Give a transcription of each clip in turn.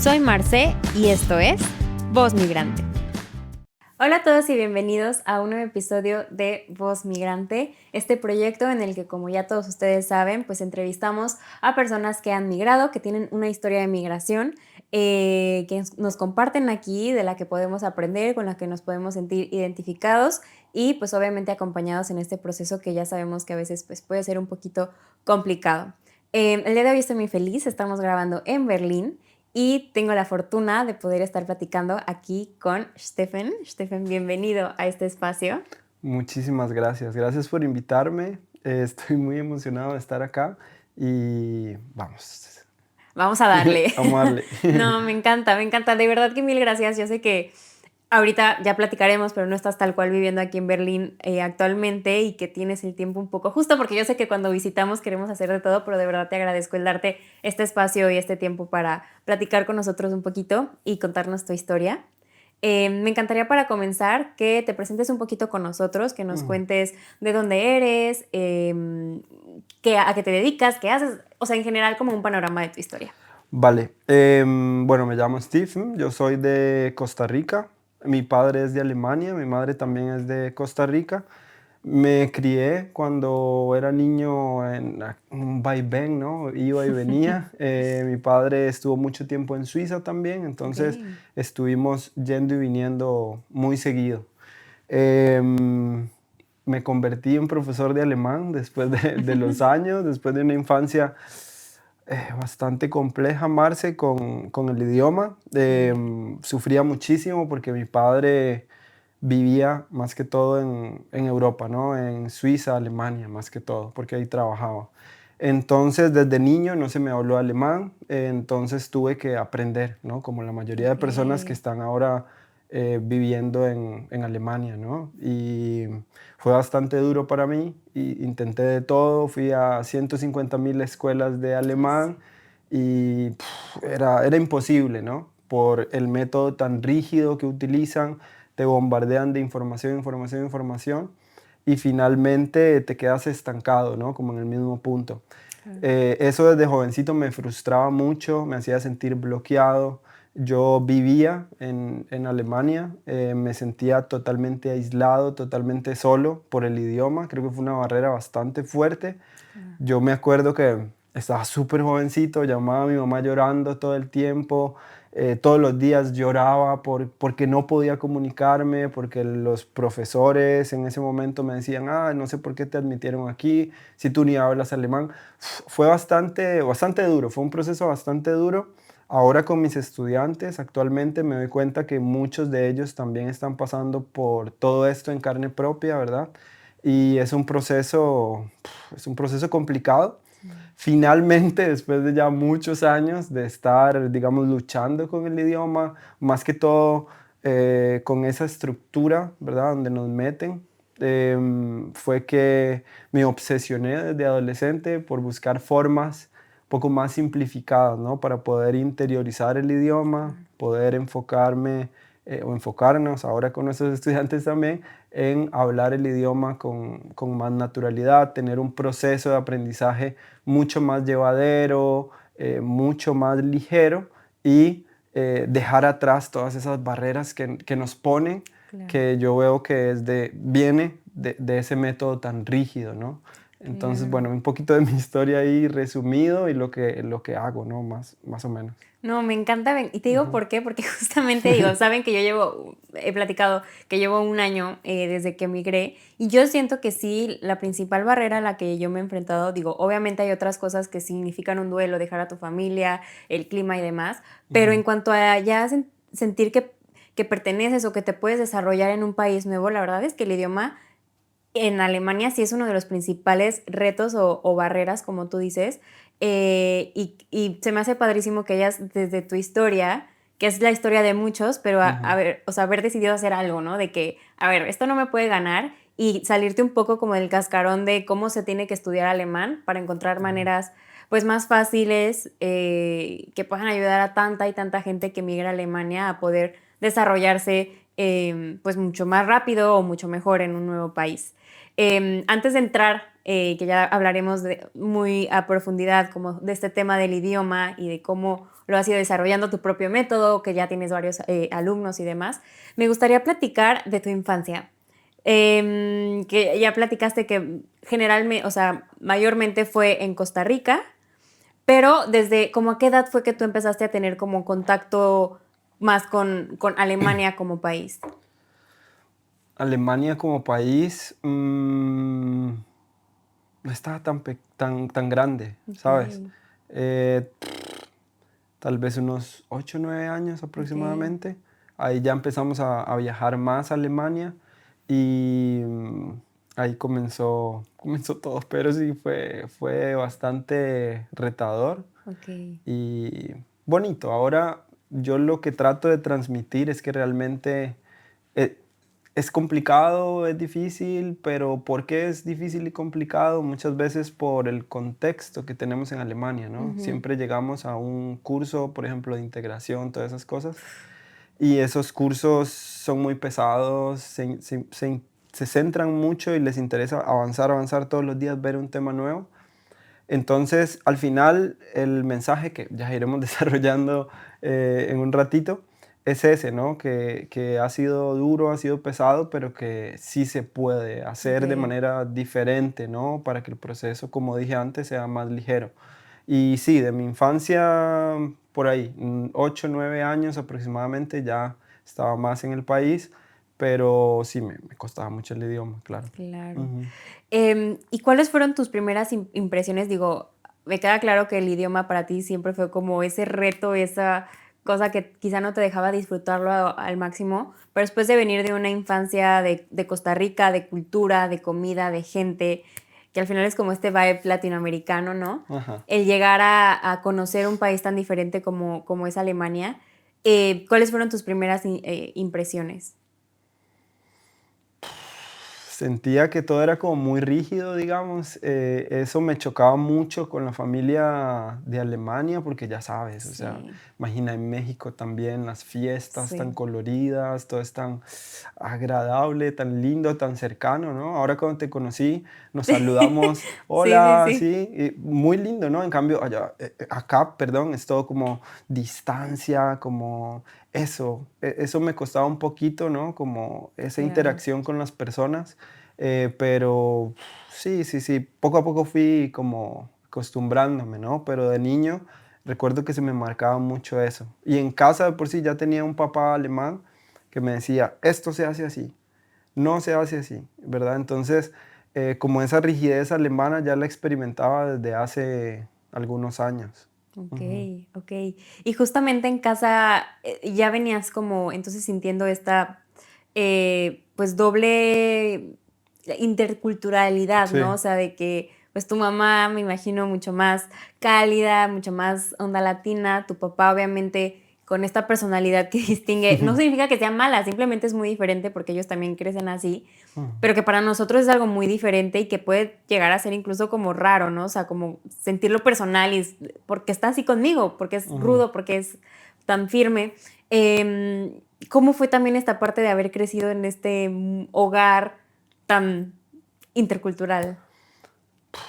Soy Marce y esto es Voz Migrante. Hola a todos y bienvenidos a un nuevo episodio de Voz Migrante, este proyecto en el que, como ya todos ustedes saben, pues entrevistamos a personas que han migrado, que tienen una historia de migración, que nos comparten aquí, de la que podemos aprender, con la que nos podemos sentir identificados y pues obviamente acompañados en este proceso que ya sabemos que a veces pues, puede ser un poquito complicado. El día de hoy estoy muy feliz, estamos grabando en Berlín. Y tengo la fortuna de poder estar platicando aquí con Stephen. Stephen, bienvenido a este espacio. Muchísimas gracias. Gracias por invitarme. Estoy muy emocionado de estar acá y vamos. Vamos a darle. Vamos a darle. No, me encanta, me encanta. De verdad que mil gracias. Yo sé que ahorita ya platicaremos, pero no estás tal cual viviendo aquí en Berlín actualmente y que tienes el tiempo un poco justo, porque yo sé que cuando visitamos queremos hacer de todo, pero de verdad te agradezco el darte este espacio y este tiempo para platicar con nosotros un poquito y contarnos tu historia. Me encantaría para comenzar que te presentes un poquito con nosotros, que nos cuentes de dónde eres, a qué te dedicas, qué haces, o sea, en general como un panorama de tu historia. Vale. Bueno, me llamo Stephen. Yo soy de Costa Rica. Mi padre es de Alemania, mi madre también es de Costa Rica. Me crié cuando era niño en un vaivén, ¿no? Iba y venía. Mi padre estuvo mucho tiempo en Suiza también, entonces Okay. estuvimos yendo y viniendo muy seguido. Em, Me convertí en profesor de alemán después de los años, después de una infancia bastante compleja, Marce, con el idioma. Sufría muchísimo porque mi padre vivía más que todo en Europa, ¿no? En Suiza, Alemania, más que todo, porque ahí trabajaba. Entonces, desde niño no se me habló alemán, entonces tuve que aprender, ¿no? Como la mayoría de personas que Okay. están ahora viviendo en Alemania, ¿no? Y fue bastante duro para mí, y intenté de todo, fui a 150.000 escuelas de Ah, sí. alemán y era imposible, ¿no? Por el método tan rígido que utilizan, te bombardean de información, información, información y finalmente te quedas estancado, ¿no? Como en el mismo punto. Claro. Eso desde jovencito me frustraba mucho, me hacía sentir bloqueado. Yo vivía en Alemania, me sentía totalmente aislado, totalmente solo por el idioma. Creo que fue una barrera bastante fuerte. Claro. Yo me acuerdo que estaba súper jovencito, llamaba a mi mamá llorando todo el tiempo, todos los días lloraba porque no podía comunicarme, porque los profesores en ese momento me decían, no sé por qué te admitieron aquí, si tú ni hablas alemán. Fue bastante duro, fue un proceso bastante duro. Ahora con mis estudiantes, actualmente me doy cuenta que muchos de ellos también están pasando por todo esto en carne propia, ¿verdad? Y es un proceso complicado. Sí. Finalmente, después de ya muchos años de estar, digamos, luchando con el idioma, más que todo con esa estructura, ¿verdad? Donde nos meten, fue que me obsesioné desde adolescente por buscar formas un poco más simplificadas, ¿no? Para poder interiorizar el idioma, poder enfocarme o enfocarnos ahora con nuestros estudiantes también en hablar el idioma con más naturalidad, tener un proceso de aprendizaje mucho más llevadero, mucho más ligero y dejar atrás todas esas barreras que nos ponen, Claro. que yo veo que viene de ese método tan rígido, ¿no? Entonces, Claro. bueno, un poquito de mi historia ahí resumido y lo que hago, ¿no? Más o menos. No, me encanta. Y te digo Ujú. por qué, porque justamente digo, saben que he platicado que llevo un año desde que emigré y yo siento que sí, la principal barrera a la que yo me he enfrentado, digo, obviamente hay otras cosas que significan un duelo, dejar a tu familia, el clima y demás, pero en Ujú. cuanto a ya sentir que perteneces o que te puedes desarrollar en un país nuevo, la verdad es que el idioma en Alemania sí es uno de los principales retos o barreras, como tú dices, y se me hace padrísimo que hayas desde tu historia, que es la historia de muchos, pero a Ujú. ver, o sea, haber decidido hacer algo, ¿no? De que, a ver, esto no me puede ganar y salirte un poco como del cascarón de cómo se tiene que estudiar alemán para encontrar Ujú. maneras pues más fáciles que puedan ayudar a tanta y tanta gente que migra a Alemania a poder desarrollarse pues mucho más rápido o mucho mejor en un nuevo país. Antes de entrar, que ya hablaremos muy a profundidad como de este tema del idioma y de cómo lo has ido desarrollando tu propio método, que ya tienes varios alumnos y demás. Me gustaría platicar de tu infancia. Que ya platicaste que generalmente, o sea, mayormente fue en Costa Rica, pero desde, ¿como a qué edad fue que tú empezaste a tener como contacto más con Alemania como país? Alemania como país no estaba tan grande, ¿sabes? Ok, Eh, Tal vez unos 8 o 9 años ok, aproximadamente. Ahí ya empezamos a viajar más a Alemania y ahí comenzó todo, pero sí fue bastante retador ok. y bonito. Ahora yo lo que trato de transmitir es que realmente eh, es complicado, es difícil, pero ¿por qué es difícil y complicado? Muchas veces por el contexto que tenemos en Alemania, ¿no? Ujú. Siempre llegamos a un curso, por ejemplo, de integración, todas esas cosas, y esos cursos son muy pesados, se centran mucho y les interesa avanzar todos los días, ver un tema nuevo. Entonces, al final, el mensaje que ya iremos desarrollando en un ratito es ese, ¿no? Que ha sido duro, ha sido pesado, pero que sí se puede hacer de Ok, manera diferente, ¿no? Para que el proceso, como dije antes, sea más ligero. Y sí, de mi infancia, por ahí, 8, 9 años aproximadamente, ya estaba más en el país, pero sí, me costaba mucho el idioma, claro. claro. Ujú. ¿Y cuáles fueron tus primeras impresiones? Digo, me queda claro que el idioma para ti siempre fue como ese reto, esa cosa que quizá no te dejaba disfrutarlo al máximo, pero después de venir de una infancia de Costa Rica, de cultura, de comida, de gente, que al final es como este vibe latinoamericano, ¿no? Ajá. El llegar a conocer un país tan diferente como es Alemania, ¿cuáles fueron tus primeras impresiones? Sentía que todo era como muy rígido, digamos. Eso me chocaba mucho con la familia de Alemania, porque ya sabes, o sea, Sí, imagina en México también las fiestas tan sí. coloridas, todo es tan agradable, tan lindo, tan cercano, ¿no? Ahora cuando te conocí, nos saludamos, Sí, sí, hola, sí. sí, y muy lindo, ¿no? En cambio, acá, perdón, es todo como distancia, como eso, eso me costaba un poquito, ¿no? Como esa Claro. interacción con las personas, pero sí, sí, sí, poco a poco fui como acostumbrándome, ¿no? Pero de niño recuerdo que se me marcaba mucho eso. Y en casa de por sí ya tenía un papá alemán que me decía, esto se hace así, no se hace así, ¿verdad? Entonces, como esa rigidez alemana ya la experimentaba desde hace algunos años. Ujú. Okey, okey. Y justamente en casa, ya venías como entonces sintiendo esta, pues, doble interculturalidad, ¿no? Sí. O sea, de que, pues, tu mamá, me imagino, mucho más cálida, mucho más onda latina, tu papá, obviamente, con esta personalidad que distingue, no significa que sea mala, simplemente es muy diferente porque ellos también crecen así, Ujú. pero que para nosotros es algo muy diferente y que puede llegar a ser incluso como raro, ¿no? O sea, como sentirlo personal y porque está así conmigo, porque es Ujú. rudo, porque es tan firme. ¿Cómo fue también esta parte de haber crecido en este hogar tan intercultural?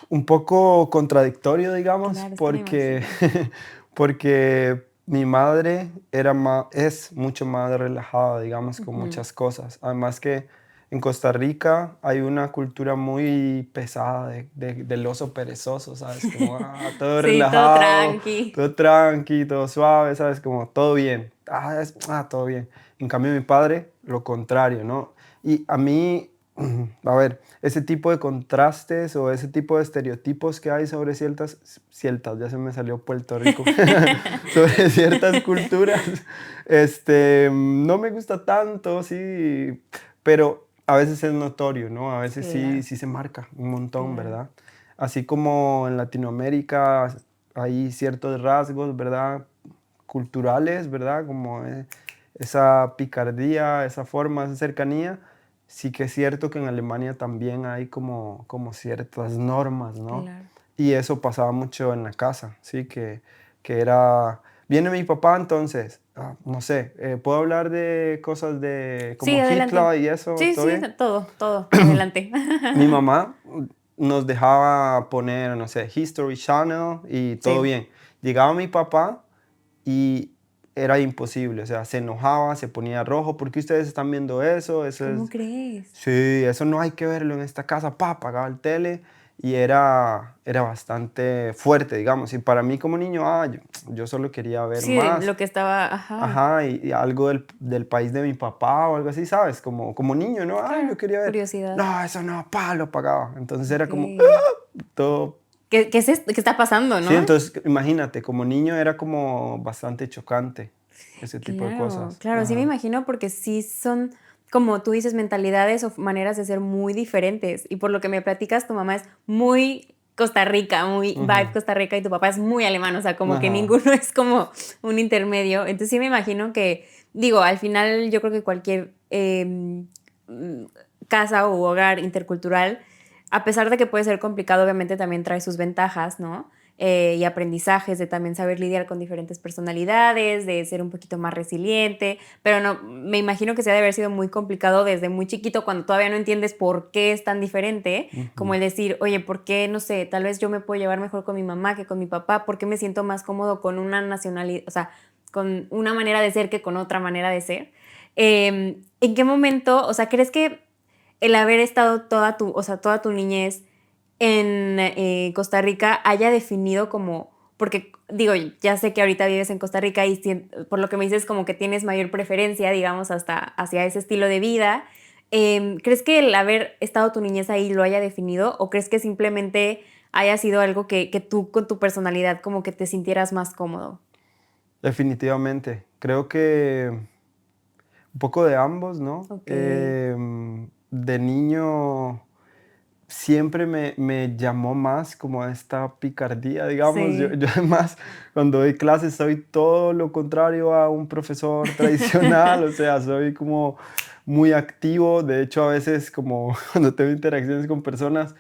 Un poco contradictorio, digamos, Claro, es que me porque, imagino. porque mi madre es mucho más relajada, digamos, con Ujú. muchas cosas. Además que en Costa Rica hay una cultura muy pesada del oso perezoso, ¿sabes? Como todo Sí, todo relajado, tranqui. todo tranqui, todo suave, ¿sabes? Como todo bien. Todo bien. En cambio, mi padre, lo contrario, ¿no? Y a mí, a ver, ese tipo de contrastes o ese tipo de estereotipos que hay sobre ciertas, ya se me salió Puerto Rico, sobre ciertas culturas, no me gusta tanto, sí, pero a veces es notorio, ¿no? A veces sí, Claro, sí se marca un montón, claro. ¿verdad? Así como en Latinoamérica hay ciertos rasgos, ¿verdad? Culturales, ¿verdad? Como esa picardía, esa forma, esa cercanía. Sí que es cierto que en Alemania también hay como ciertas normas, ¿no? Claro. Y eso pasaba mucho en la casa, ¿sí? Que era, viene mi papá entonces, no sé, ¿puedo hablar de cosas de Sí, como adelante. Hitler y eso? Sí, ¿Todo sí, bien? todo, todo, adelante. Mi mamá nos dejaba poner, no sé, History Channel y todo Sí. bien. Llegaba mi papá y era imposible, o sea, se enojaba, se ponía rojo, ¿por qué ustedes están viendo eso? Eso ¿Cómo es, crees? sí, eso no hay que verlo en esta casa, pa, apagaba el tele y era bastante fuerte, digamos, y para mí como niño, yo solo quería ver Sí, más, lo que estaba, ajá, ajá, y algo del país de mi papá o algo así, ¿sabes? Como niño, ¿no? Yo claro, quería ver, curiosidad. no, eso no, pa, lo apagaba, entonces era como, Ok. todo. ¿Qué es esto? ¿Qué está pasando, Sí, no? entonces imagínate, como niño era como bastante chocante ese tipo de Claro, cosas. claro, sí me Ajá. imagino porque sí son, como tú dices, mentalidades o maneras de ser muy diferentes. Y por lo que me platicas, tu mamá es muy Costa Rica, muy vibe Ujú. Costa Rica y tu papá es muy alemán, o sea, como que Ajá. ninguno es como un intermedio. Entonces sí me imagino que, digo, al final yo creo que cualquier mm, casa o hogar intercultural, a pesar de que puede ser complicado, obviamente también trae sus ventajas, ¿no? Y aprendizajes de también saber lidiar con diferentes personalidades, de ser un poquito más resiliente, pero no, me imagino que se ha de haber sido muy complicado desde muy chiquito cuando todavía no entiendes por qué es tan diferente, como Ujú. el decir, oye, ¿por qué, no sé, tal vez yo me puedo llevar mejor con mi mamá que con mi papá? ¿Por qué me siento más cómodo con una nacionalidad, o sea, con una manera de ser que con otra manera de ser? ¿En qué momento, o sea, crees que el haber estado o sea, toda tu niñez en Costa Rica haya definido como, porque digo, ya sé que ahorita vives en Costa Rica y por lo que me dices como que tienes mayor preferencia, digamos, hasta hacia ese estilo de vida. ¿Crees que el haber estado tu niñez ahí lo haya definido o crees que simplemente haya sido algo que tú con tu personalidad como que te sintieras más cómodo? Definitivamente. Creo que un poco de ambos, ¿no? Ok, De niño siempre me llamó más como esta picardía, digamos. Yo, sí. yo además, cuando doy clases, soy todo lo contrario a un profesor tradicional, o sea, soy como muy activo. De hecho, a veces como cuando tengo interacciones con personas,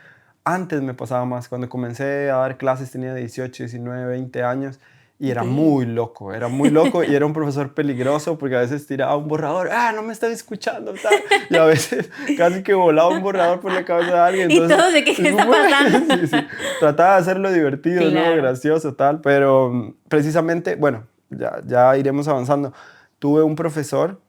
antes me pasaba más. Cuando comencé a dar clases tenía 18, 19, 20 años. Y Ok. era muy loco y era un profesor peligroso porque a veces tiraba un borrador, no me están escuchando, tal. Y a veces casi que volaba un borrador por la cabeza de alguien. Y Entonces, todos de qué está pasando. sí, sí, trataba de hacerlo divertido, ¿no? Claro. Gracioso, tal. Pero precisamente, bueno, ya iremos avanzando. Tuve un profesor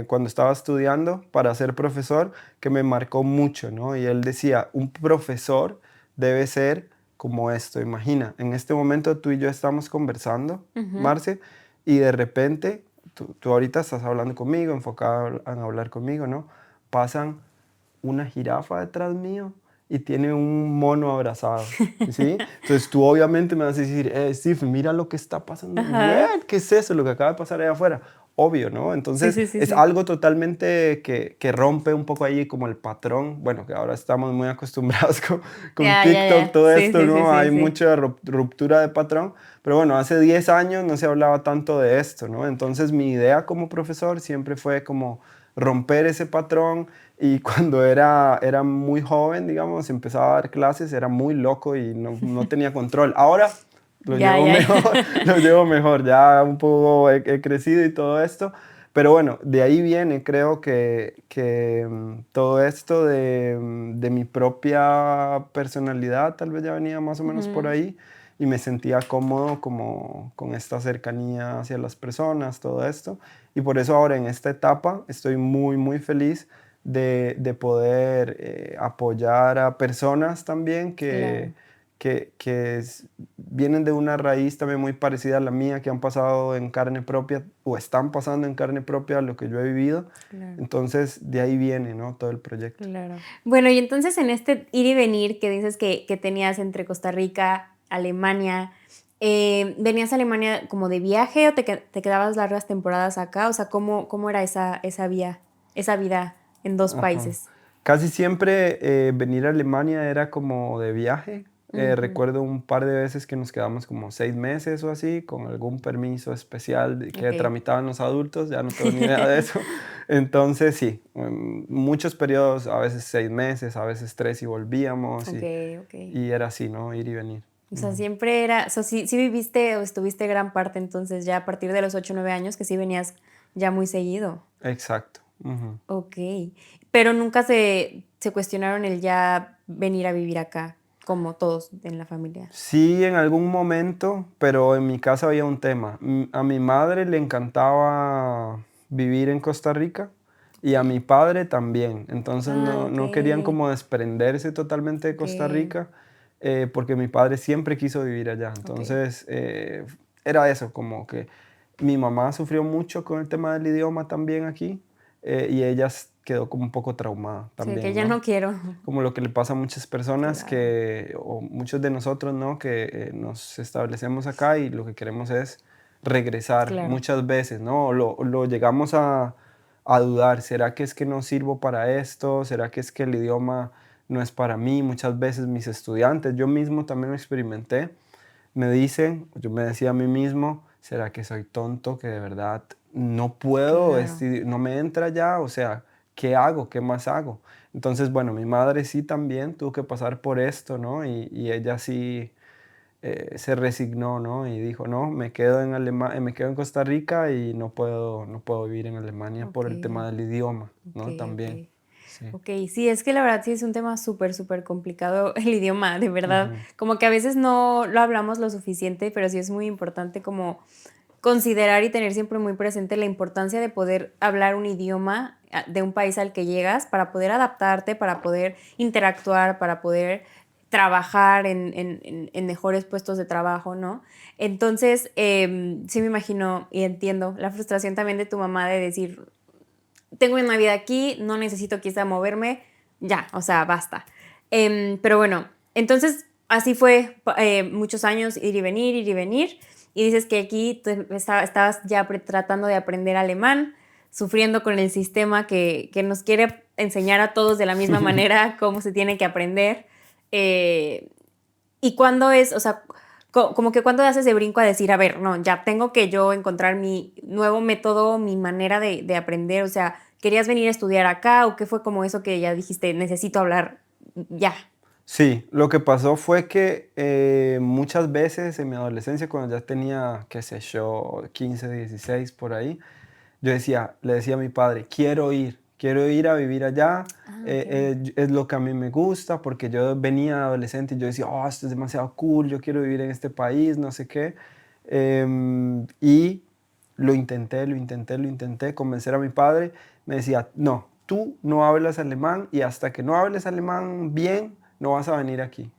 cuando estaba estudiando para ser profesor que me marcó mucho, ¿no? Y él decía, un profesor debe ser como esto. Imagina, en este momento tú y yo estamos conversando, Ujú. Marce, y de repente tú ahorita estás hablando conmigo, enfocado en hablar conmigo, ¿no? Pasan una jirafa detrás mío y tiene un mono abrazado, ¿sí? Entonces tú obviamente me vas a decir, Steve, mira lo que está pasando. Ajá. ¿Qué es eso? Lo que acaba de pasar allá afuera. Obvio, ¿no? Sí, Entonces sí, sí, es sí. algo totalmente que rompe un poco ahí como el patrón. Bueno, que ahora estamos muy acostumbrados con Ya, ya, TikTok, ya. todo Sí, esto, sí, sí, ¿no? sí, Hay sí. mucha ruptura de patrón. Pero bueno, hace 10 años no se hablaba tanto de esto, ¿no? Entonces mi idea como profesor siempre fue como romper ese patrón y cuando era muy joven, digamos, empezaba a dar clases, era muy loco y no tenía control. Ahora lo Ya, llevo ya, ya. mejor, lo llevo mejor, ya un poco he crecido y todo esto. Pero bueno, de ahí viene, creo que todo esto de mi propia personalidad, tal vez ya venía más o menos por Ujú. ahí y me sentía cómodo como con esta cercanía hacia las personas, todo esto. Y por eso ahora en esta etapa estoy muy, muy feliz de poder apoyar a personas también Claro, que vienen de una raíz también muy parecida a la mía, que han pasado en carne propia o están pasando en carne propia lo que yo he vivido. claro, Entonces de ahí viene, ¿no? Todo el proyecto. claro. Bueno, y entonces en este ir y venir que dices que tenías entre Costa Rica, Alemania, ¿venías a Alemania como de viaje o te quedabas largas temporadas acá? O sea, ¿cómo era esa vida en dos Ajá. países? Casi siempre venir a Alemania era como de viaje. Ujú. Recuerdo un par de veces que nos quedamos como 6 meses o así, con algún permiso especial que Ok. tramitaban los adultos, ya no tengo ni idea de eso. Entonces sí, muchos periodos, a veces 6 meses, a veces tres y volvíamos Ok, y, ok. y era así, ¿no? Ir y venir. O sea, Ujú. siempre era, o sea, sí viviste o estuviste gran parte entonces ya a partir de los 8 o 9 años que sí venías ya muy seguido. Exacto. Ujú. Ok, pero nunca se cuestionaron el ya venir a vivir acá. como todos en la familia. Sí, en algún momento, pero en mi casa había un tema. A mi madre le encantaba vivir en Costa Rica y a Ok. mi padre también. Entonces Ah, ok, no querían como desprenderse totalmente de ok, Costa Rica porque mi padre siempre quiso vivir allá. ok. Entonces era eso, como que mi mamá sufrió mucho con el tema del idioma también aquí y ella quedó como un poco traumada Sí, que también, ya ¿no? no quiero. Como lo que le pasa a muchas personas Claro, que, o muchos de nosotros, ¿no? Que nos establecemos acá y lo que queremos es regresar claro. muchas veces, ¿no? Lo llegamos a dudar, ¿será que es que no sirvo para esto? ¿Será que es que el idioma no es para mí? Muchas veces mis estudiantes, yo mismo también lo experimenté, me dicen, yo me decía a mí mismo, ¿será que soy tonto? Que de verdad no puedo, Claro. no me entra ya, o sea, ¿qué hago? ¿Qué más hago? Entonces, bueno, mi madre sí también tuvo que pasar por esto, ¿no? Y ella sí se resignó, ¿no? Y dijo, no, me quedo en me quedo en Costa Rica y no puedo vivir en Alemania por el tema Ok, del idioma, ok, ¿no? También, ok. sí. Ok, sí, es que la verdad sí es un tema súper, súper complicado el idioma, de verdad. Ujú, Como que a veces no lo hablamos lo suficiente, pero sí es muy importante como considerar y tener siempre muy presente la importancia de poder hablar un idioma de un país al que llegas para poder adaptarte, para poder interactuar, para poder trabajar en mejores puestos de trabajo, ¿no? Entonces, sí me imagino y entiendo la frustración también de tu mamá de decir, tengo una vida aquí, no necesito quizá moverme, ya, o sea, basta. Pero bueno, entonces así fue muchos años ir y venir, y dices que aquí estabas ya tratando de aprender alemán, sufriendo con el sistema que nos quiere enseñar a todos de la misma manera cómo se tiene que aprender. Eh, ¿Y cuándo es, o sea, como que cuándo haces ese brinco a decir, a ver, no, ya tengo que yo encontrar mi nuevo método, mi manera de aprender? O sea, ¿querías venir a estudiar acá o qué fue como eso que ya dijiste, necesito hablar ya? Sí, lo que pasó fue que muchas veces en mi adolescencia, cuando ya tenía, qué sé yo, 15, 16 por ahí, le decía a mi padre, quiero ir a vivir allá, Ah, ok. es lo que a mí me gusta, porque yo venía adolescente y yo decía, oh, esto es demasiado cool, yo quiero vivir en este país, no sé qué. Y lo intenté, convencer a mi padre, me decía, no, tú no hablas alemán y hasta que no hables alemán bien, no vas a venir aquí.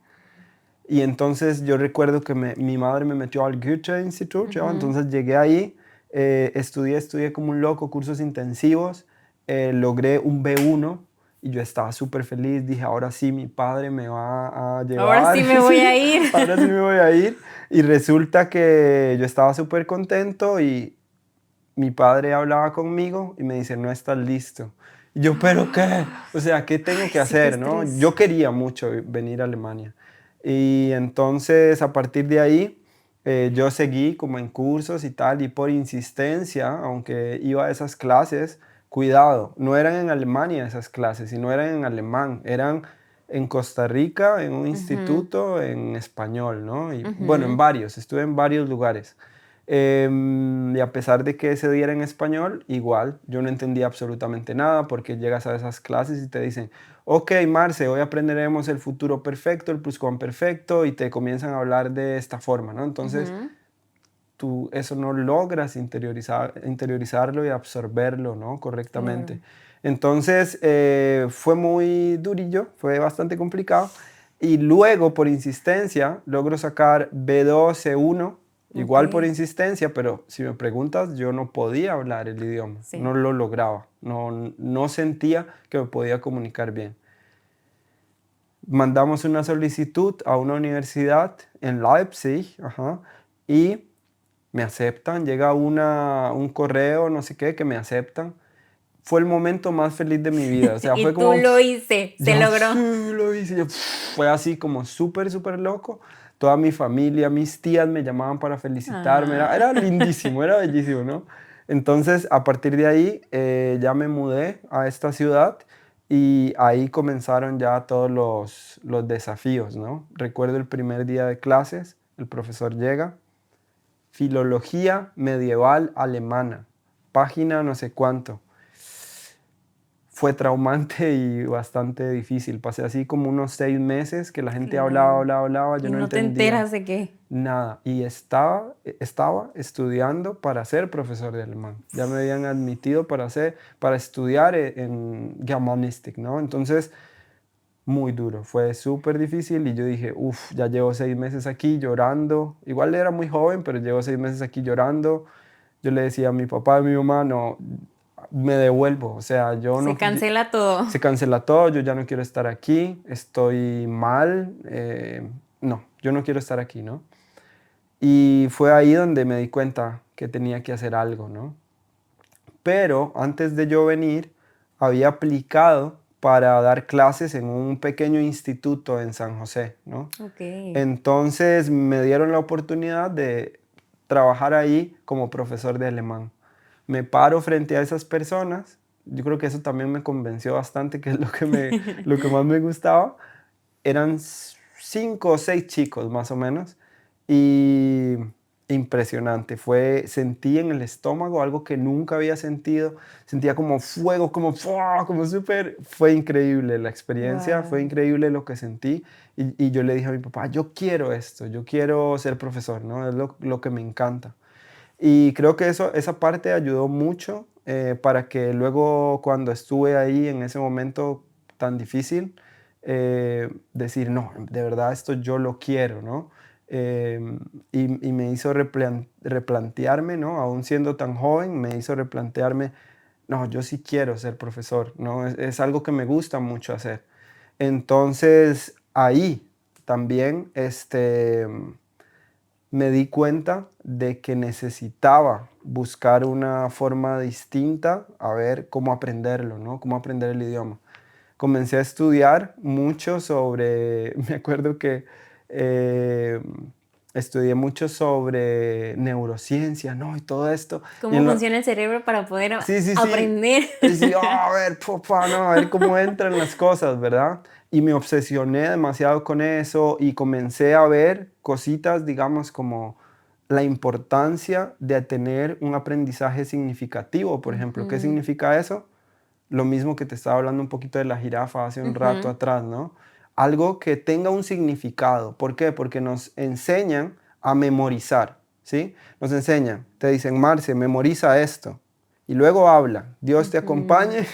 Y entonces yo recuerdo que mi madre me metió al Goethe-Institut, ¿ya? Ujú. Entonces llegué ahí, estudié como un loco, cursos intensivos, logré un B1 y yo estaba súper feliz, dije, ahora sí mi padre me va a Ahora llevar, sí me voy sí, a ir. ahora sí me voy a ir. Y resulta que yo estaba súper contento y mi padre hablaba conmigo y me dice, no estás listo. Y yo, ¿pero qué? O sea, ¿qué tengo Ay, que sí, qué hacer, no? estrés. Yo quería mucho venir a Alemania. Y entonces, a partir de ahí, yo seguí como en cursos y tal, y por insistencia, aunque iba a esas clases, cuidado, no eran en Alemania esas clases, sino eran en alemán, eran en Costa Rica, en un Ujú, instituto en español, ¿no? Y bueno, en ujú. varios, estuve en varios lugares. Y a pesar de que se diera en español, igual yo no entendía absolutamente nada porque llegas a esas clases y te dicen, ok, Marce, hoy aprenderemos el futuro perfecto, el pluscuamperfecto y te comienzan a hablar de esta forma, ¿no? Entonces Ujú. tú eso no logras interiorizarlo y absorberlo, ¿no? Correctamente. Claro. Entonces fue muy durillo, fue bastante complicado y luego por insistencia logro sacar B2, C1, Ok, igual por insistencia, pero si me preguntas, yo no podía hablar el idioma, sí. no lo lograba, no sentía que me podía comunicar bien. Mandamos una solicitud a una universidad en Leipzig, ajá, y me aceptan, llega un correo, no sé qué, que me aceptan. Fue el momento más feliz de mi vida, o sea, fue Y tú como, lo hice, se yo logró. sí lo hice, fue así como súper, súper loco. Toda mi familia, mis tías me llamaban para felicitarme, Ah. era lindísimo, era bellísimo, ¿no? Entonces, a partir de ahí, ya me mudé a esta ciudad y ahí comenzaron ya todos los desafíos, ¿no? Recuerdo el primer día de clases, el profesor llega, filología medieval alemana, página no sé cuánto. fue traumante y bastante difícil. Pasé así como unos 6 meses que la gente Claro. hablaba, yo Y no no te entendía enteras de qué. nada. Y estaba estudiando para ser profesor de alemán. Ya me habían admitido para estudiar en Germanistik, ¿no? Entonces, muy duro, fue súper difícil y yo dije, uff, ya llevo 6 meses aquí llorando. Igual era muy joven, pero llevo 6 meses aquí llorando. Yo le decía a mi papá y a mi mamá, no, me devuelvo, o sea, yo Se no, cancela todo. se cancela todo, yo ya no quiero estar aquí, estoy mal, no, yo no quiero estar aquí, ¿no? Y fue ahí donde me di cuenta que tenía que hacer algo, ¿no? Pero antes de yo venir, había aplicado para dar clases en un pequeño instituto en San José, ¿no? Ok. Entonces me dieron la oportunidad de trabajar ahí como profesor de alemán. Me paro frente a esas personas, yo creo que eso también me convenció bastante, que es lo que más me gustaba. Eran 5 o 6 chicos más o menos y impresionante. Sentí en el estómago algo que nunca había sentido. Sentía como fuego, como, ¡fua! Como súper. Fue increíble la experiencia, fue Wow. increíble lo que sentí. Y yo le dije a mi papá, yo quiero esto, yo quiero ser profesor, ¿no? Es lo que me encanta. Y creo que esa parte ayudó mucho para que luego cuando estuve ahí en ese momento tan difícil, decir, no, de verdad esto yo lo quiero, ¿no? Y me hizo replantearme, ¿no? Aún siendo tan joven, me hizo replantearme, no, yo sí quiero ser profesor, ¿no? Es algo que me gusta mucho hacer. Entonces, ahí también, me di cuenta de que necesitaba buscar una forma distinta a ver cómo aprenderlo, ¿no? Cómo aprender el idioma. Comencé a estudiar mucho sobre, me acuerdo que eh, estudié mucho sobre neurociencia, ¿no? Y todo esto. Y ¿Cómo funciona el cerebro para poder sí, sí, sí. aprender? Y sí, a ver, papá, no, a ver cómo entran las cosas, ¿verdad? Y me obsesioné demasiado con eso y comencé a ver cositas, digamos, como la importancia de tener un aprendizaje significativo, por ejemplo. ¿Qué Ujú, significa eso? Lo mismo que te estaba hablando un poquito de la jirafa hace un rato ujú. atrás, ¿no? Algo que tenga un significado. ¿Por qué? Porque nos enseñan a memorizar, ¿sí? Nos enseñan, te dicen, Marce, memoriza esto. Y luego habla, Dios te Ujú. acompañe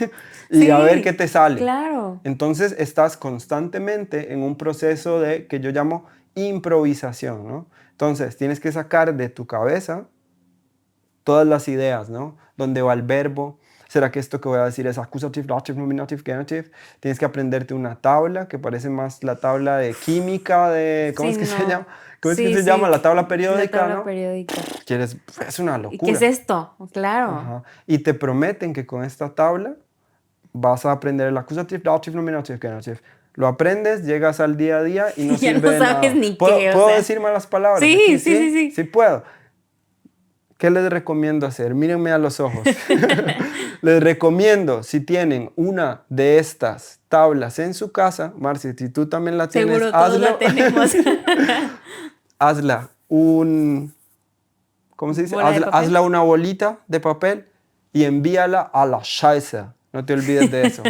y a ver qué Sí, te sale. claro. Entonces estás constantemente en un proceso de que yo llamo improvisación, ¿no? Entonces tienes que sacar de tu cabeza todas las ideas, ¿no? ¿Dónde va el verbo? ¿Será que esto que voy a decir es accusative, dative, nominative, genitive? Tienes que aprenderte una tabla que parece más la tabla de química, ¿cómo Sí, es que se llama? no. ¿Cómo es que Sí, se llama? sí, La tabla la periódica, tabla ¿no? periódica. Es una ¿Y qué es locura. esto? Claro. Ajá. Y te prometen que con esta tabla vas a aprender el accusative, dative, nominative, genitive. Lo aprendes, llegas al día a día y no Ya sirve no de sabes nada. ni ¿Puedo, qué, o puedo sea. decir malas palabras Sí, aquí? sí, sí, ¿Sí? sí. Sí puedo. ¿Qué les recomiendo hacer? Mírenme a los ojos. Les recomiendo, si tienen una de estas tablas en su casa, Marci, si tú también la tienes, Seguro todos la hazlo. tenemos. Hazla ¿cómo se dice? Bola de Hazla papel. una bolita de papel y envíala a la Scheiße. No te olvides de eso.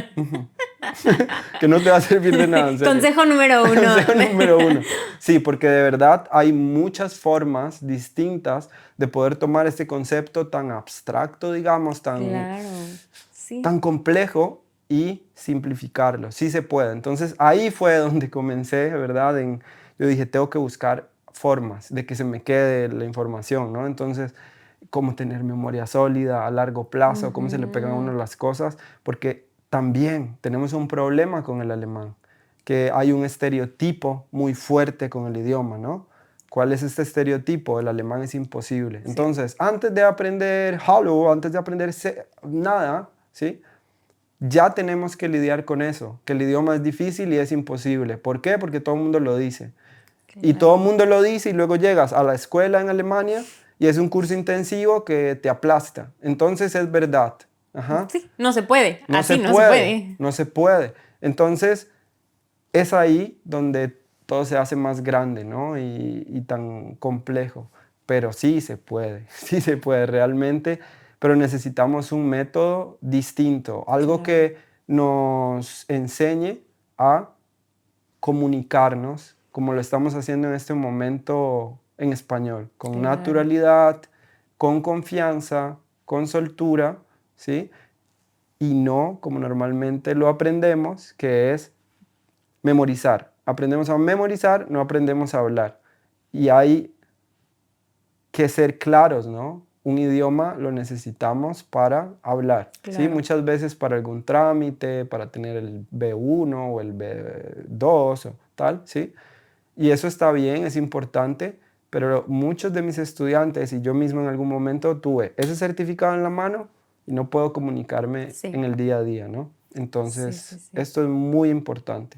Que no te va a servir de nada, en serio. Consejo número uno. Consejo número uno. Sí, porque de verdad hay muchas formas distintas de poder tomar este concepto tan abstracto, digamos, Claro, sí. tan complejo y simplificarlo. Sí se puede. Entonces ahí fue donde comencé, ¿verdad? Yo dije, tengo que buscar formas de que se me quede la información, ¿no? Entonces, cómo tener memoria sólida a largo plazo, cómo se le pegan a uno Ujú. las cosas, porque también tenemos un problema con el alemán, que hay un estereotipo muy fuerte con el idioma, ¿no? ¿Cuál es este estereotipo? El alemán es imposible. Sí, Entonces, antes de aprender Hallo, antes de aprender nada, ¿sí? Ya tenemos que lidiar con eso, que el idioma es difícil y es imposible. ¿Por qué? Porque todo el mundo lo dice. Y todo el claro. mundo lo dice y luego llegas a la escuela en Alemania y es un curso intensivo que te aplasta. Entonces es verdad. Ajá. Sí, no se puede. No se Así no se puede, puede. no se puede. Entonces es ahí donde todo se hace más grande, ¿no? Y tan complejo. Pero sí se puede, sí se puede realmente, pero necesitamos un método distinto, algo Claro. que nos enseñe a comunicarnos como lo estamos haciendo en este momento en español, con Claro. naturalidad, con confianza, con soltura, ¿sí? Y no como normalmente lo aprendemos, que es memorizar. Aprendemos a memorizar, no aprendemos a hablar. Y hay que ser claros, ¿no? Un idioma lo necesitamos para hablar, ¿sí? Claro. Muchas veces para algún trámite, para tener el B1 o el B2 o tal, ¿sí? Y eso está bien, es importante, pero muchos de mis estudiantes y yo mismo en algún momento tuve ese certificado en la mano y no puedo comunicarme Sí. en el día a día, ¿no? Sí, Entonces, sí, sí. esto es muy importante.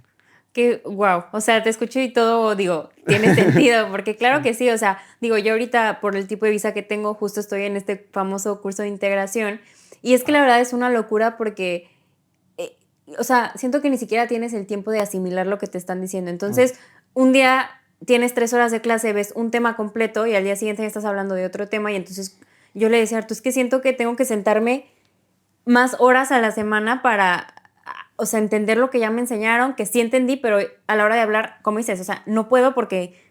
Que, wow, o sea, te escucho y todo, digo, tiene sentido, porque claro que sí, o sea, digo, yo ahorita por el tipo de visa que tengo, justo estoy en este famoso curso de integración, y es que la verdad es una locura porque, o sea, siento que ni siquiera tienes el tiempo de asimilar lo que te están diciendo. Entonces, un día tienes 3 horas de clase, ves un tema completo y al día siguiente ya estás hablando de otro tema, y entonces yo le decía a Arturo, es que siento que tengo que sentarme más horas a la semana para, o sea, entender lo que ya me enseñaron, que sí entendí, pero a la hora de hablar, como dices, o sea, no puedo porque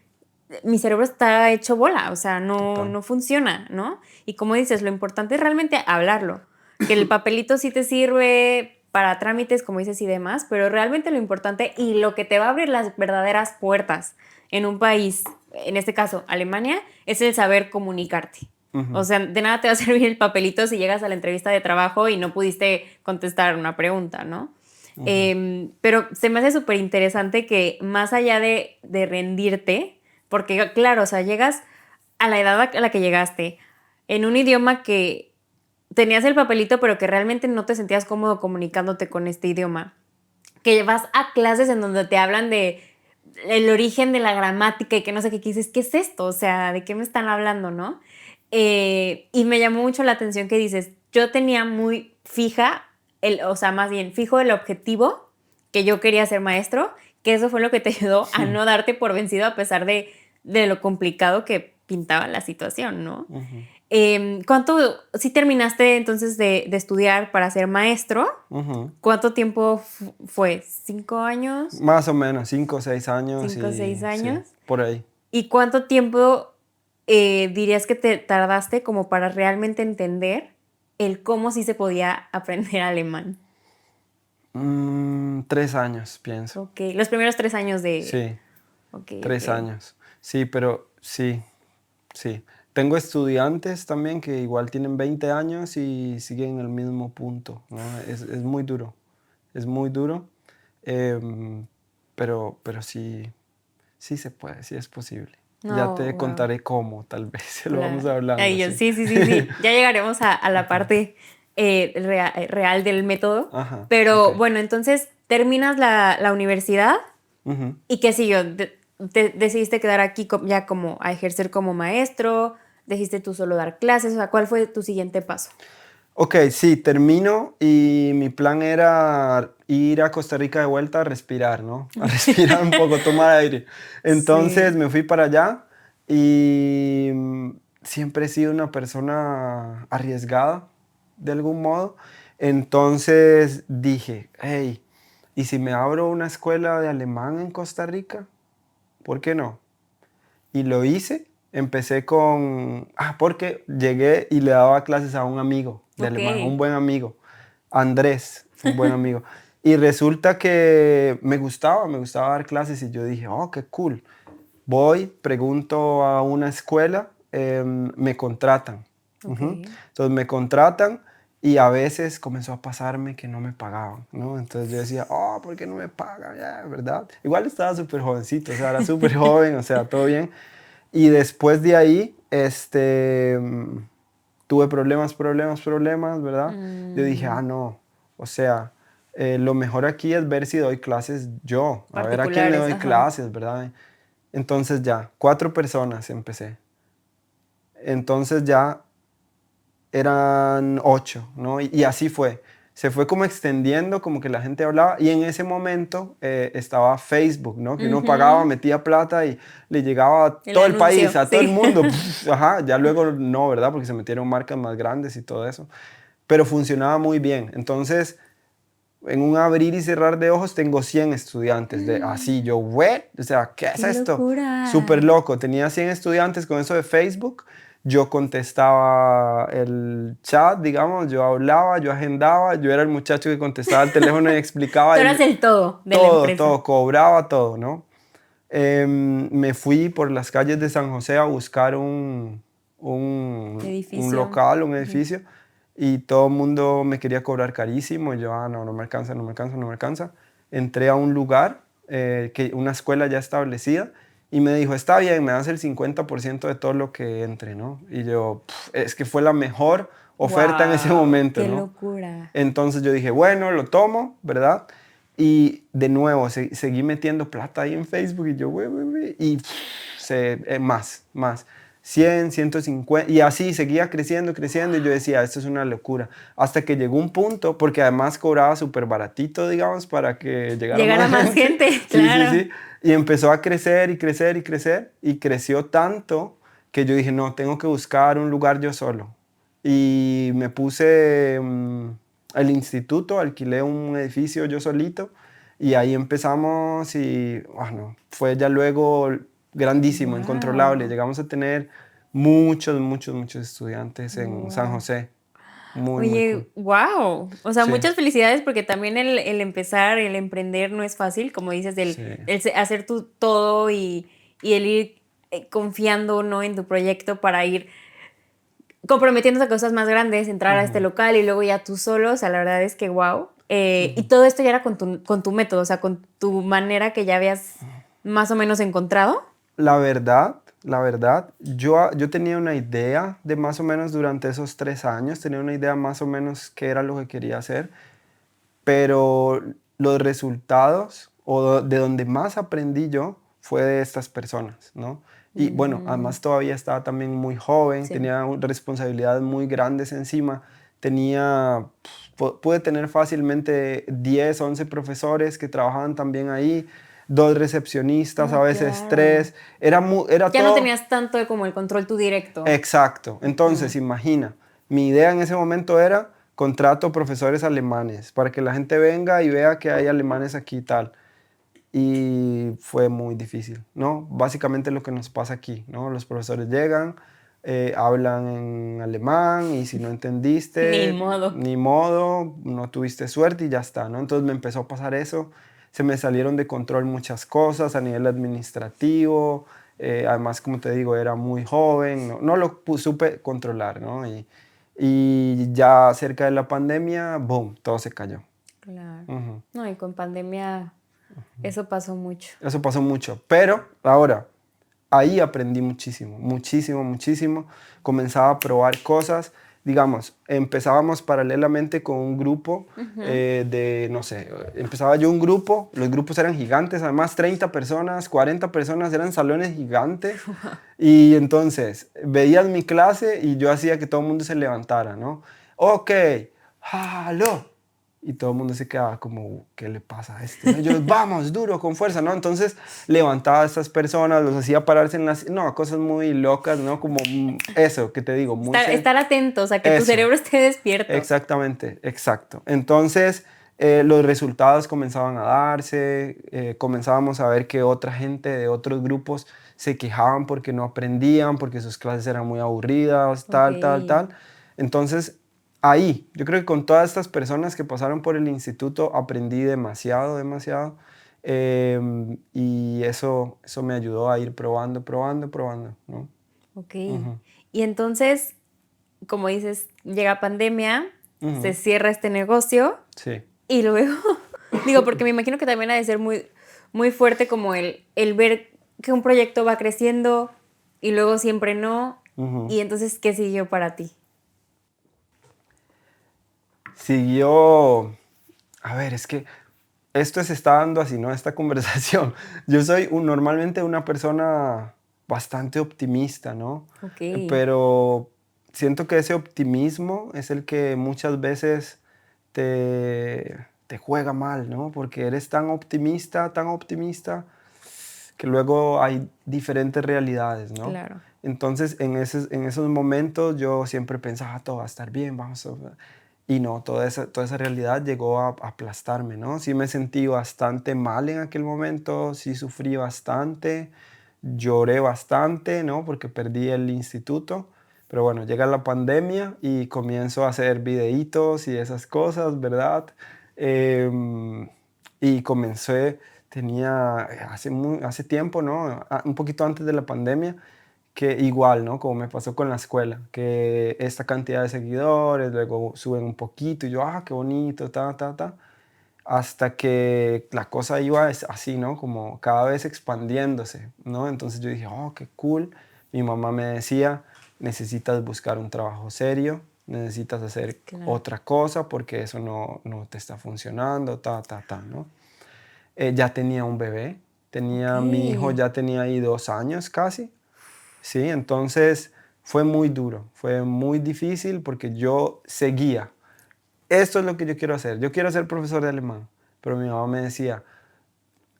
mi cerebro está hecho bola, o sea, no funciona, ¿no? Y como dices, lo importante es realmente hablarlo, que el papelito sí te sirve para trámites, como dices, y demás, pero realmente lo importante y lo que te va a abrir las verdaderas puertas en un país, en este caso Alemania, es el saber comunicarte. O sea, de nada te va a servir el papelito si llegas a la entrevista de trabajo y no pudiste contestar una pregunta, ¿no? Pero se me hace súper interesante que más allá de rendirte, porque claro, o sea, llegas a la edad a la que llegaste, en un idioma que tenías el papelito, pero que realmente no te sentías cómodo comunicándote con este idioma, que vas a clases en donde te hablan de el origen de la gramática y que no sé qué dices, ¿qué es esto? O sea, ¿de qué me están hablando, no? Y me llamó mucho la atención que dices, yo tenía muy fija, o sea, más bien fijo el objetivo que yo quería ser maestro, que eso fue lo que te ayudó a no darte por vencido a pesar de lo complicado que pintaba la situación, ¿no? ¿Cuánto, si terminaste entonces de estudiar para ser maestro? ¿Cuánto tiempo fue? ¿5 años? Más o menos, 5 o 6 años. 5 o 6 años. Sí, por ahí. ¿Y cuánto tiempo dirías que te tardaste como para realmente entender el cómo sí se podía aprender alemán? 3 años, pienso. Ok, los primeros 3 años de... Sí, Okay, 3 ok. años. Sí, pero sí. Tengo estudiantes también que igual tienen 20 años y siguen en el mismo punto, ¿no? Es muy duro, es muy duro, pero sí, sí se puede, sí es posible. Ya No, te wow, contaré cómo, tal vez, se lo vamos claro. hablando, Ay, yo, sí. sí, sí, sí, sí. Ya llegaremos a la parte real del método. Ajá, Pero ok. bueno, entonces terminas la universidad Ujú. y ¿qué siguió? Te decidiste quedar aquí ya como a ejercer como maestro, decidiste tú solo dar clases, o sea, ¿cuál fue tu siguiente paso? Ok, sí, termino y mi plan era ir a Costa Rica de vuelta a respirar, ¿no? A respirar un poco, tomar aire. Entonces Sí. me fui para allá y siempre he sido una persona arriesgada, de algún modo. Entonces dije, hey, ¿y si me abro una escuela de alemán en Costa Rica? ¿Por qué no? Y lo hice. Empecé con... porque llegué y le daba clases a un amigo de Ok. alemán, un buen amigo, Andrés, un buen amigo. Y resulta que me gustaba dar clases y yo dije, oh, qué cool. Voy, pregunto a una escuela, me contratan. Ok. Entonces me contratan y a veces comenzó a pasarme que no me pagaban, ¿no? Entonces yo decía, oh, ¿por qué no me pagan? Ya, ¿verdad? Igual estaba súper jovencito, o sea, era súper joven, o sea, todo bien. Y después de ahí, tuve problemas, ¿verdad? Yo dije, no, o sea, lo mejor aquí es ver si doy clases yo, a ver a quién le Particulares, doy ajá. clases, ¿verdad? Entonces ya, 4 personas empecé. Entonces ya eran 8, ¿no? Y así fue. Se fue como extendiendo, como que la gente hablaba. Y en ese momento estaba Facebook, ¿no? Que uno pagaba, Ujú. metía plata y le llegaba a El todo el país, anuncio, a todo el sí. mundo. Ajá, ya luego no, ¿verdad? Porque se metieron marcas más grandes y todo eso. Pero funcionaba muy bien. Entonces en un abrir y cerrar de ojos tengo 100 estudiantes. Así yo, ¿what? O sea, ¿qué es esto? Locura. Súper loco. Tenía 100 estudiantes con eso de Facebook. Yo contestaba el chat, digamos, yo hablaba, yo agendaba, yo era el muchacho que contestaba el teléfono y explicaba. Tú eras el todo de la empresa. Todo, cobraba todo, ¿no? Me fui por las calles de San José a buscar un local, un edificio, y todo el mundo me quería cobrar carísimo. Y yo, no, no me alcanza, no me alcanza, no me alcanza. Entré a un lugar, una escuela ya establecida, y me dijo, está bien, me das el 50% de todo lo que entre, ¿no? Y yo, es que fue la mejor oferta en ese momento, qué ¿no? locura. Entonces yo dije, bueno, lo tomo, ¿verdad? Y de nuevo, seguí metiendo plata ahí en Facebook y yo, y más. 100, 150, y así seguía creciendo, creciendo, y yo decía, esto es una locura. Hasta que llegó un punto, porque además cobraba súper baratito, digamos, para que llegara más gente. Claro. Sí. Y empezó a crecer y crecer y crecer, y creció tanto que yo dije, no, tengo que buscar un lugar yo solo. Y me puse al instituto, alquilé un edificio yo solito, y ahí empezamos, y bueno, fue ya luego grandísimo, incontrolable. Llegamos a tener muchos estudiantes en San José. Muy Oye, cool. wow. O sea, Sí. muchas felicidades porque también el empezar, el emprender no es fácil, como dices, el hacer tu todo y el ir confiando, ¿no?, en tu proyecto para ir comprometiéndose a cosas más grandes, entrar a este local y luego ya tú solo. O sea, la verdad es que wow. Y todo esto ya era con tu método, o sea, con tu manera que ya habías más o menos encontrado. La verdad, yo tenía una idea de más o menos durante esos 3 años, tenía una idea más o menos qué era lo que quería hacer, pero los resultados o de donde más aprendí yo fue de estas personas, ¿no? Y bueno, además todavía estaba también muy joven, tenía responsabilidades muy grandes encima, pude tener fácilmente 10, 11 profesores que trabajaban también ahí, 2 recepcionistas, a veces 3, era Ya todo. no tenías tanto como el control tú directo. Exacto. Entonces, imagina, mi idea en ese momento era contrato profesores alemanes para que la gente venga y vea que hay alemanes aquí y tal. Y fue muy difícil, ¿no? Básicamente lo que nos pasa aquí, ¿no? Los profesores llegan, hablan en alemán, y si no entendiste, Ni modo, no tuviste suerte y ya está, ¿no? Entonces me empezó a pasar eso, se me salieron de control muchas cosas a nivel administrativo, además, como te digo, era muy joven, no lo supe controlar, ¿no? Y ya cerca de la pandemia, boom, todo se cayó. Claro. No, y con pandemia eso pasó mucho. Eso pasó mucho, pero ahora, ahí aprendí muchísimo. Comenzaba a probar cosas. Digamos, empezábamos paralelamente con un grupo no sé, empezaba yo un grupo, los grupos eran gigantes, además 30 personas, 40 personas, eran salones gigantes. Y entonces veías mi clase y yo hacía que todo el mundo se levantara, ¿no? Ok, ¡aló! Y todo el mundo se quedaba como, ¿qué le pasa a este? Y yo, vamos, duro, con fuerza, ¿no? Entonces levantaba a estas personas, los hacía pararse en las... No, cosas muy locas, ¿no? Como eso que te digo. Estar atentos a que tu cerebro esté despierto. Exactamente, exacto. Entonces los resultados comenzaban a darse, comenzábamos a ver que otra gente de otros grupos se quejaban porque no aprendían, porque sus clases eran muy aburridas, tal. Entonces, ahí, yo creo que con todas estas personas que pasaron por el instituto aprendí demasiado. Y eso me ayudó a ir probando, ¿no? Ok. Y entonces, como dices, llega pandemia, se cierra este negocio. Sí. Y luego, digo, porque me imagino que también ha de ser muy, muy fuerte como el ver que un proyecto va creciendo y luego siempre no. Y entonces, ¿qué siguió para ti? Siguió, a ver, es que esto se está dando así, ¿no? Esta conversación. Yo soy normalmente una persona bastante optimista, ¿no? Ok. Pero siento que ese optimismo es el que muchas veces te juega mal, ¿no? Porque eres tan optimista, que luego hay diferentes realidades, ¿no? Claro. Entonces, en esos momentos yo siempre pensaba, todo va a estar bien, Y no, toda esa realidad llegó a aplastarme, ¿no? Sí me sentí bastante mal en aquel momento, sí sufrí bastante, lloré bastante, ¿no? Porque perdí el instituto. Pero bueno, llega la pandemia y comienzo a hacer videitos y esas cosas, ¿verdad? Em, y comencé, tenía hace tiempo, ¿no? Un poquito antes de la pandemia, que igual, ¿no? Como me pasó con la escuela, que esta cantidad de seguidores, luego suben un poquito y yo, qué bonito, hasta que la cosa iba así, ¿no? Como cada vez expandiéndose, ¿no? Entonces yo dije, qué cool. Mi mamá me decía, necesitas buscar un trabajo serio, necesitas hacer Claro. otra cosa porque eso no te está funcionando, ¿no? Ya tenía un bebé, Ok. mi hijo ya tenía ahí 2 años casi. Sí, entonces fue muy duro, fue muy difícil porque yo seguía. Esto es lo que yo quiero hacer. Yo quiero ser profesor de alemán, pero mi mamá me decía,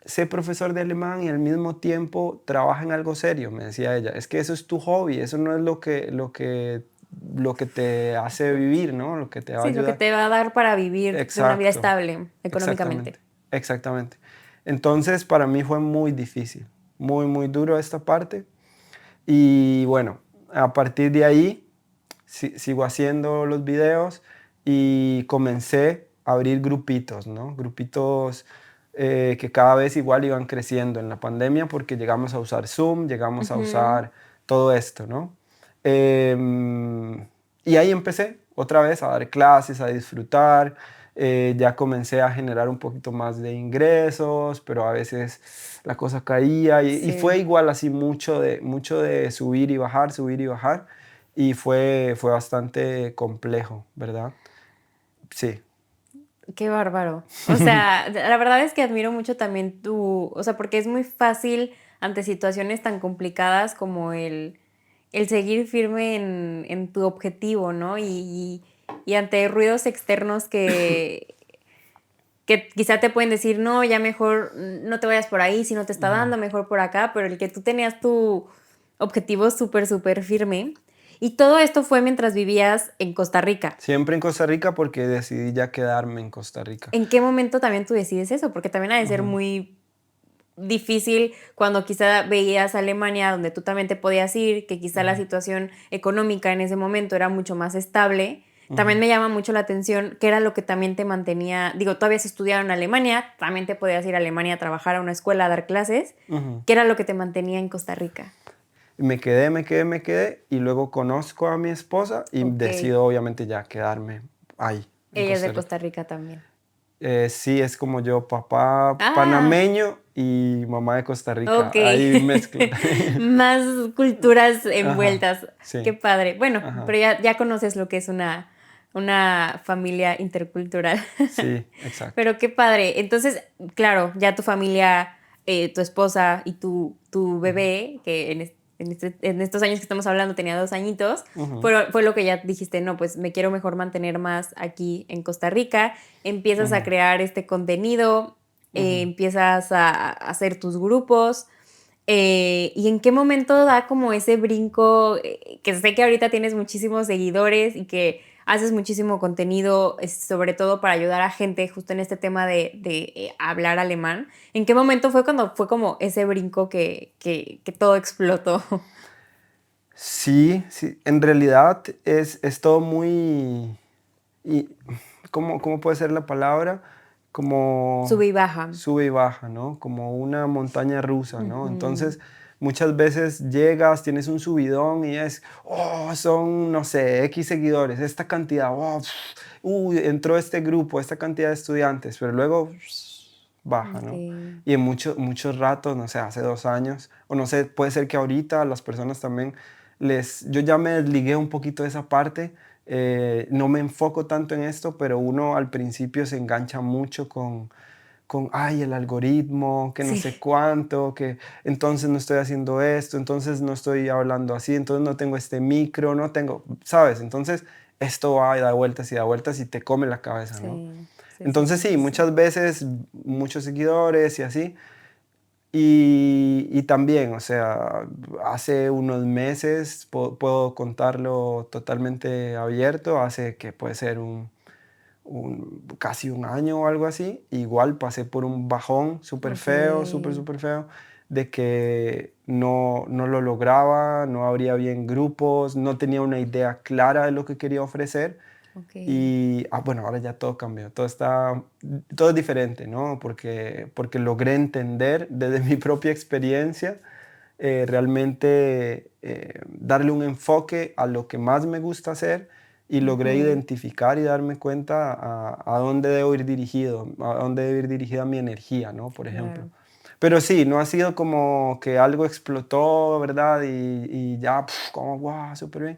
sé profesor de alemán y al mismo tiempo trabaja en algo serio, me decía ella. Es que eso es tu hobby, eso no es lo que te hace vivir, ¿no? Lo que te va a Sí, lo que ayudar. te va a dar para vivir de una vida Exacto, estable económicamente. exactamente, exactamente. Entonces para mí fue muy difícil, muy, muy duro esta parte. Y bueno, a partir de ahí sigo haciendo los videos y comencé a abrir grupitos, ¿no? Grupitos que cada vez igual iban creciendo en la pandemia porque llegamos a usar Zoom, llegamos a Ujú. usar todo esto, ¿no? Em, y ahí empecé otra vez a dar clases, a disfrutar. Ya comencé a generar un poquito más de ingresos, pero a veces la cosa caía y fue Sí. igual así mucho de subir y bajar y fue bastante complejo, ¿verdad? Sí. Qué bárbaro. O sea, la verdad es que admiro mucho también o sea, porque es muy fácil ante situaciones tan complicadas como el seguir firme en tu objetivo, ¿no? Y ante ruidos externos que quizá te pueden decir, no, ya mejor no te vayas por ahí, si no te está Ujú. dando, mejor por acá, pero el que tú tenías tu objetivo súper, súper firme. Y todo esto fue mientras vivías en Costa Rica. Siempre en Costa Rica porque decidí ya quedarme en Costa Rica. ¿En qué momento también tú decides eso? Porque también ha de ser Ujú, muy difícil cuando quizá veías a Alemania, donde tú también te podías ir, que quizá la ujú, situación económica en ese momento era mucho más estable. También ujú, me llama mucho la atención que era lo que también te mantenía, digo, tú habías estudiado en Alemania, también te podías ir a Alemania a trabajar a una escuela, a dar clases, ujú. ¿qué era lo que te mantenía en Costa Rica? Me quedé y luego conozco a mi esposa y Ok, decido obviamente ya quedarme ahí, en ella es Costa de Rica. Costa Rica también. Sí, es como yo, papá Ah, panameño y mamá de Costa Rica, ok. ahí mezcla. Más culturas Ajá, envueltas. Qué sí, padre. Bueno, ajá, pero ya conoces lo que es una familia intercultural. sí, exacto. Pero qué padre. Entonces, claro, ya tu familia, tu esposa y tu Ujú, bebé, que en estos años que estamos hablando tenía 2 añitos, ujú, fue lo que ya dijiste, no, pues me quiero mejor mantener más aquí en Costa Rica. Empiezas a ujú, crear este contenido, ujú. empiezas a hacer tus grupos. ¿Y en qué momento da como ese brinco? Que sé que ahorita tienes muchísimos seguidores y que haces muchísimo contenido, sobre todo para ayudar a gente justo en este tema de hablar alemán. ¿En qué momento fue cuando fue como ese brinco que todo explotó? Sí, sí, en realidad es todo muy, y, ¿cómo puede ser la palabra? Sube Como y baja. sube y baja, ¿no? Como una montaña rusa, ¿no? Ujú. Entonces, muchas veces llegas, tienes un subidón y son, no sé, X seguidores, esta cantidad, uy, entró este grupo, esta cantidad de estudiantes, pero luego baja, Ok. ¿no? Y en muchos ratos, no sé, hace 2 años, o no sé, puede ser que ahorita las personas también yo ya me desligué un poquito de esa parte, no me enfoco tanto en esto, pero uno al principio se engancha mucho ay, el algoritmo, que no Sí. sé cuánto, que entonces no estoy haciendo esto, entonces no estoy hablando así, entonces no tengo este micro, no tengo, ¿sabes? Entonces esto va y da vueltas y te come la cabeza, ¿no? Sí, sí, sí, Entonces sí, sí, sí, sí. muchas veces muchos seguidores y así, y también, o sea, hace unos meses, puedo contarlo totalmente abierto, hace que puede ser casi un año o algo así. Igual pasé por un bajón súper feo, súper, Ok, súper feo, de que no lo lograba, no abría bien grupos, no tenía una idea clara de lo que quería ofrecer. ok, Y bueno, ahora ya todo cambió, todo es diferente, ¿no? Porque logré entender desde mi propia experiencia realmente darle un enfoque a lo que más me gusta hacer y logré ujú, identificar y darme cuenta a dónde debo ir dirigido, a dónde debe ir dirigida mi energía, ¿no? Por ejemplo. claro. Pero sí, no ha sido como que algo explotó, ¿verdad? Y ya, como, wow, súper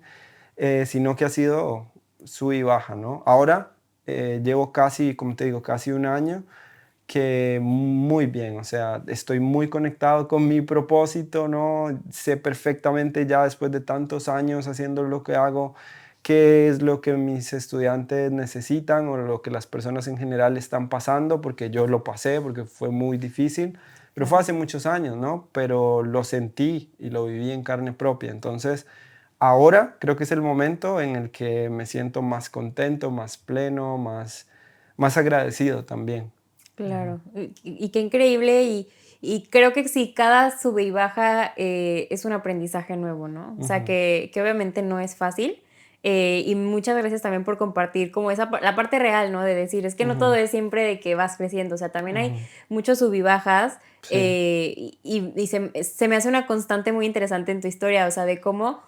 bien. Sino que ha sido sub y baja, ¿no? Ahora llevo casi, como te digo, casi un año que muy bien, o sea, estoy muy conectado con mi propósito, ¿no? Sé perfectamente ya después de tantos años haciendo lo que hago, qué es lo que mis estudiantes necesitan o lo que las personas en general están pasando, porque yo lo pasé, porque fue muy difícil, pero fue Claro. hace muchos años, ¿no? Pero lo sentí y lo viví en carne propia. Entonces, ahora creo que es el momento en el que me siento más contento, más pleno, más agradecido también. Claro, y qué increíble, y creo que sí, cada sube y baja, es un aprendizaje nuevo, ¿no? O sea, Ujú, que obviamente no es fácil, y muchas gracias también por compartir como la parte real, ¿no? De decir, es que no todo ujú, es siempre de que vas creciendo, o sea, también hay ujú. muchos sub y bajas, Sí, y se me hace una constante muy interesante en tu historia, o sea, de cómo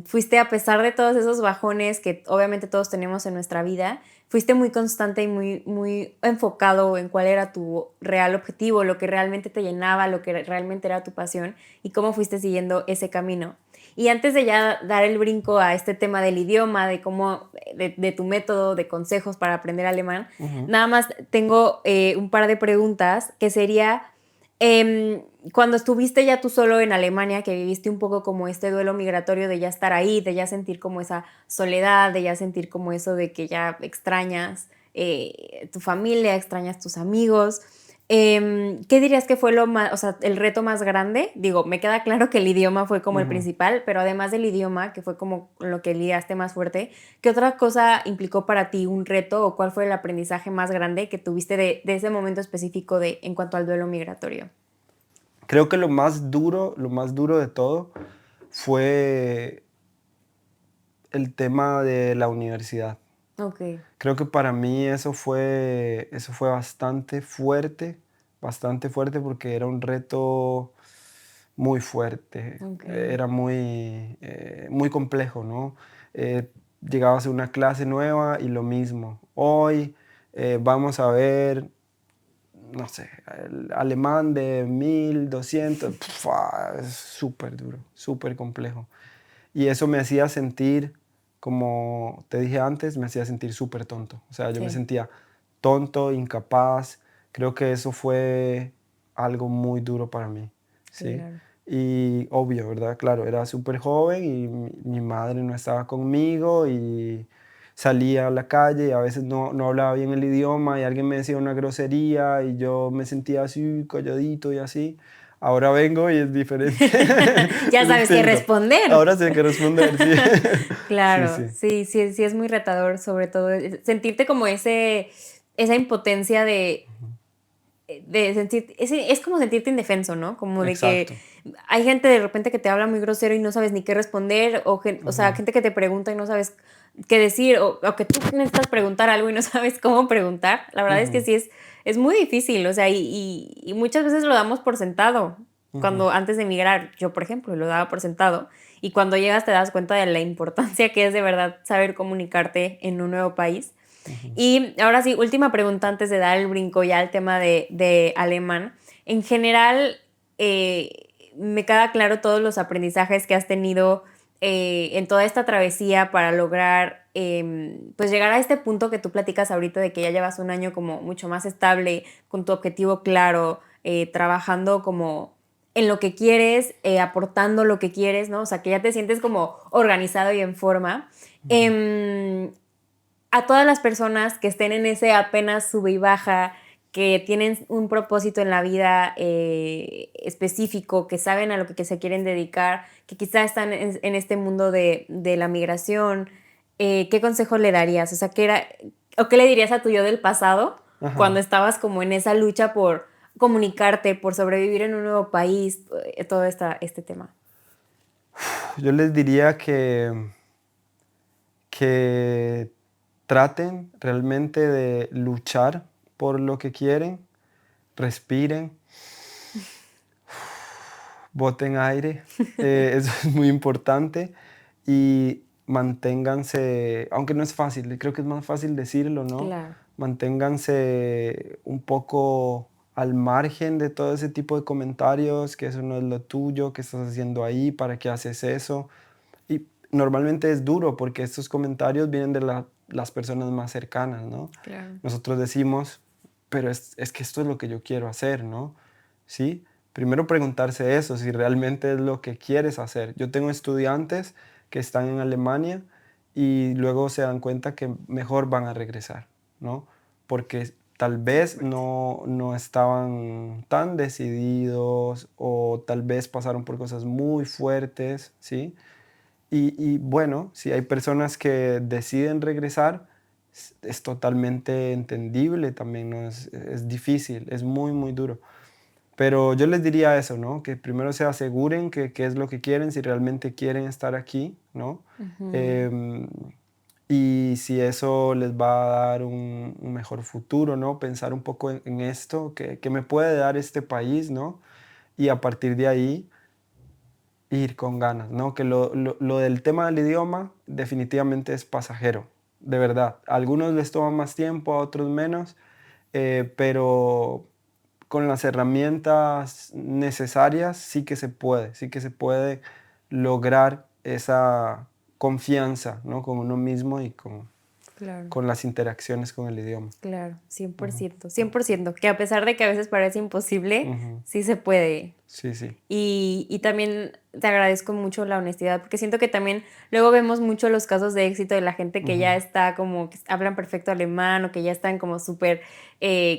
fuiste a pesar de todos esos bajones que obviamente todos tenemos en nuestra vida, fuiste muy constante y muy enfocado en cuál era tu real objetivo, lo que realmente te llenaba, lo que realmente era tu pasión y cómo fuiste siguiendo ese camino. Y antes de ya dar el brinco a este tema del idioma, de cómo, de tu método, de consejos para aprender alemán, ujú. nada más tengo un par de preguntas que sería, Em, cuando estuviste ya tú solo en Alemania, que viviste un poco como este duelo migratorio de ya estar ahí, de ya sentir como esa soledad, de ya sentir como eso de que ya extrañas tu familia, extrañas tus amigos. ¿Qué dirías que fue lo más, o sea, el reto más grande? Digo, me queda claro que el idioma fue como el Ujú. principal, pero además del idioma, que fue como lo que ligaste más fuerte, ¿qué otra cosa implicó para ti un reto o cuál fue el aprendizaje más grande que tuviste de ese momento específico en cuanto al duelo migratorio? Creo que lo más duro de todo fue el tema de la universidad. Okey, Creo que para mí eso fue bastante fuerte porque era un reto muy fuerte, okey. era muy complejo, ¿no? Llegabas a una clase nueva y lo mismo. Hoy vamos a ver no sé, el alemán de 1200, es súper duro, súper complejo. Y eso me hacía sentir, como te dije antes, me hacía sentir súper tonto. O sea, yo me Sí, sentía tonto, incapaz. Creo que eso fue algo muy duro para mí, ¿sí? claro. Y obvio, ¿verdad? Claro, era súper joven y mi madre no estaba conmigo y salía a la calle y a veces no hablaba bien el idioma y alguien me decía una grosería y yo me sentía así, calladito y así. Ahora vengo y es diferente, Ya es sabes qué distinto. responder. Ahora sí hay que responder, sí. Sí, Claro, sí. sí, sí, sí es muy retador, sobre todo, sentirte como esa impotencia Ujú. de sentir es como sentirte indefenso, ¿no? Como de que Exacto. hay gente de repente que te habla muy grosero y no sabes ni qué responder, o sea, Ujú, gente que te pregunta y no sabes qué decir, o que tú necesitas preguntar algo y no sabes cómo preguntar. La verdad es que ujú, sí es muy difícil, o sea, y muchas veces lo damos por sentado. ujú, Cuando antes de emigrar, yo, por ejemplo, lo daba por sentado, y cuando llegas te das cuenta de la importancia que es de verdad saber comunicarte en un nuevo país. ujú. Y ahora sí, última pregunta antes de dar el brinco ya al tema de alemán. En general, me queda claro todos los aprendizajes que has tenido en toda esta travesía para lograr pues llegar a este punto que tú platicas ahorita de que ya llevas un año como mucho más estable, con tu objetivo claro, trabajando como en lo que quieres, aportando lo que quieres, ¿no? O sea, que ya te sientes como organizado y en forma. Ujú. Em, a todas las personas que estén en ese apenas sube y baja, que tienen un propósito en la vida específico, que saben a lo que se quieren dedicar, que quizá están en este mundo de la migración. ¿qué consejo le darías? O sea, o qué le dirías a tu yo del pasado cuando estabas como en esa lucha por comunicarte, por sobrevivir en un nuevo país, todo este tema? Yo les diría que traten realmente de luchar por lo que quieren, respiren, boten aire, eso es muy importante, y manténganse, aunque no es fácil, creo que es más fácil decirlo, ¿no? Claro. Manténganse un poco al margen de todo ese tipo de comentarios, que eso no es lo tuyo, que estás haciendo ahí, para qué haces eso. Y normalmente es duro porque estos comentarios vienen de las personas más cercanas, ¿no? Claro. Nosotros decimos, pero es que esto es lo que yo quiero hacer, ¿no? ¿Sí? Primero preguntarse eso, si realmente es lo que quieres hacer. Yo tengo estudiantes que están en Alemania y luego se dan cuenta que mejor van a regresar, ¿no? Porque tal vez no estaban tan decididos o tal vez pasaron por cosas muy fuertes, ¿sí? Y bueno, si hay personas que deciden regresar, es totalmente entendible también, ¿no? Es difícil, es muy, muy duro. Pero yo les diría eso, ¿no? Que primero se aseguren que es lo que quieren, si realmente quieren estar aquí, ¿no? Em, y si eso les va a dar un mejor futuro, ¿no? Pensar un poco en esto, que me puede dar este país, ¿no? Y a partir de ahí ir con ganas, ¿no? Que lo del tema del idioma definitivamente es pasajero, de verdad. A algunos les toma más tiempo, a otros menos, pero con las herramientas necesarias sí que se puede lograr esa confianza, ¿no? Con uno mismo y Claro. con las interacciones con el idioma. Claro, cien por Ujú, ciento, 100%, que a pesar de que a veces parece imposible, ujú. sí se puede. Sí, sí. Y también te agradezco mucho la honestidad, porque siento que también luego vemos mucho los casos de éxito de la gente que ya Ujú, está como, que hablan perfecto alemán o que ya están como súper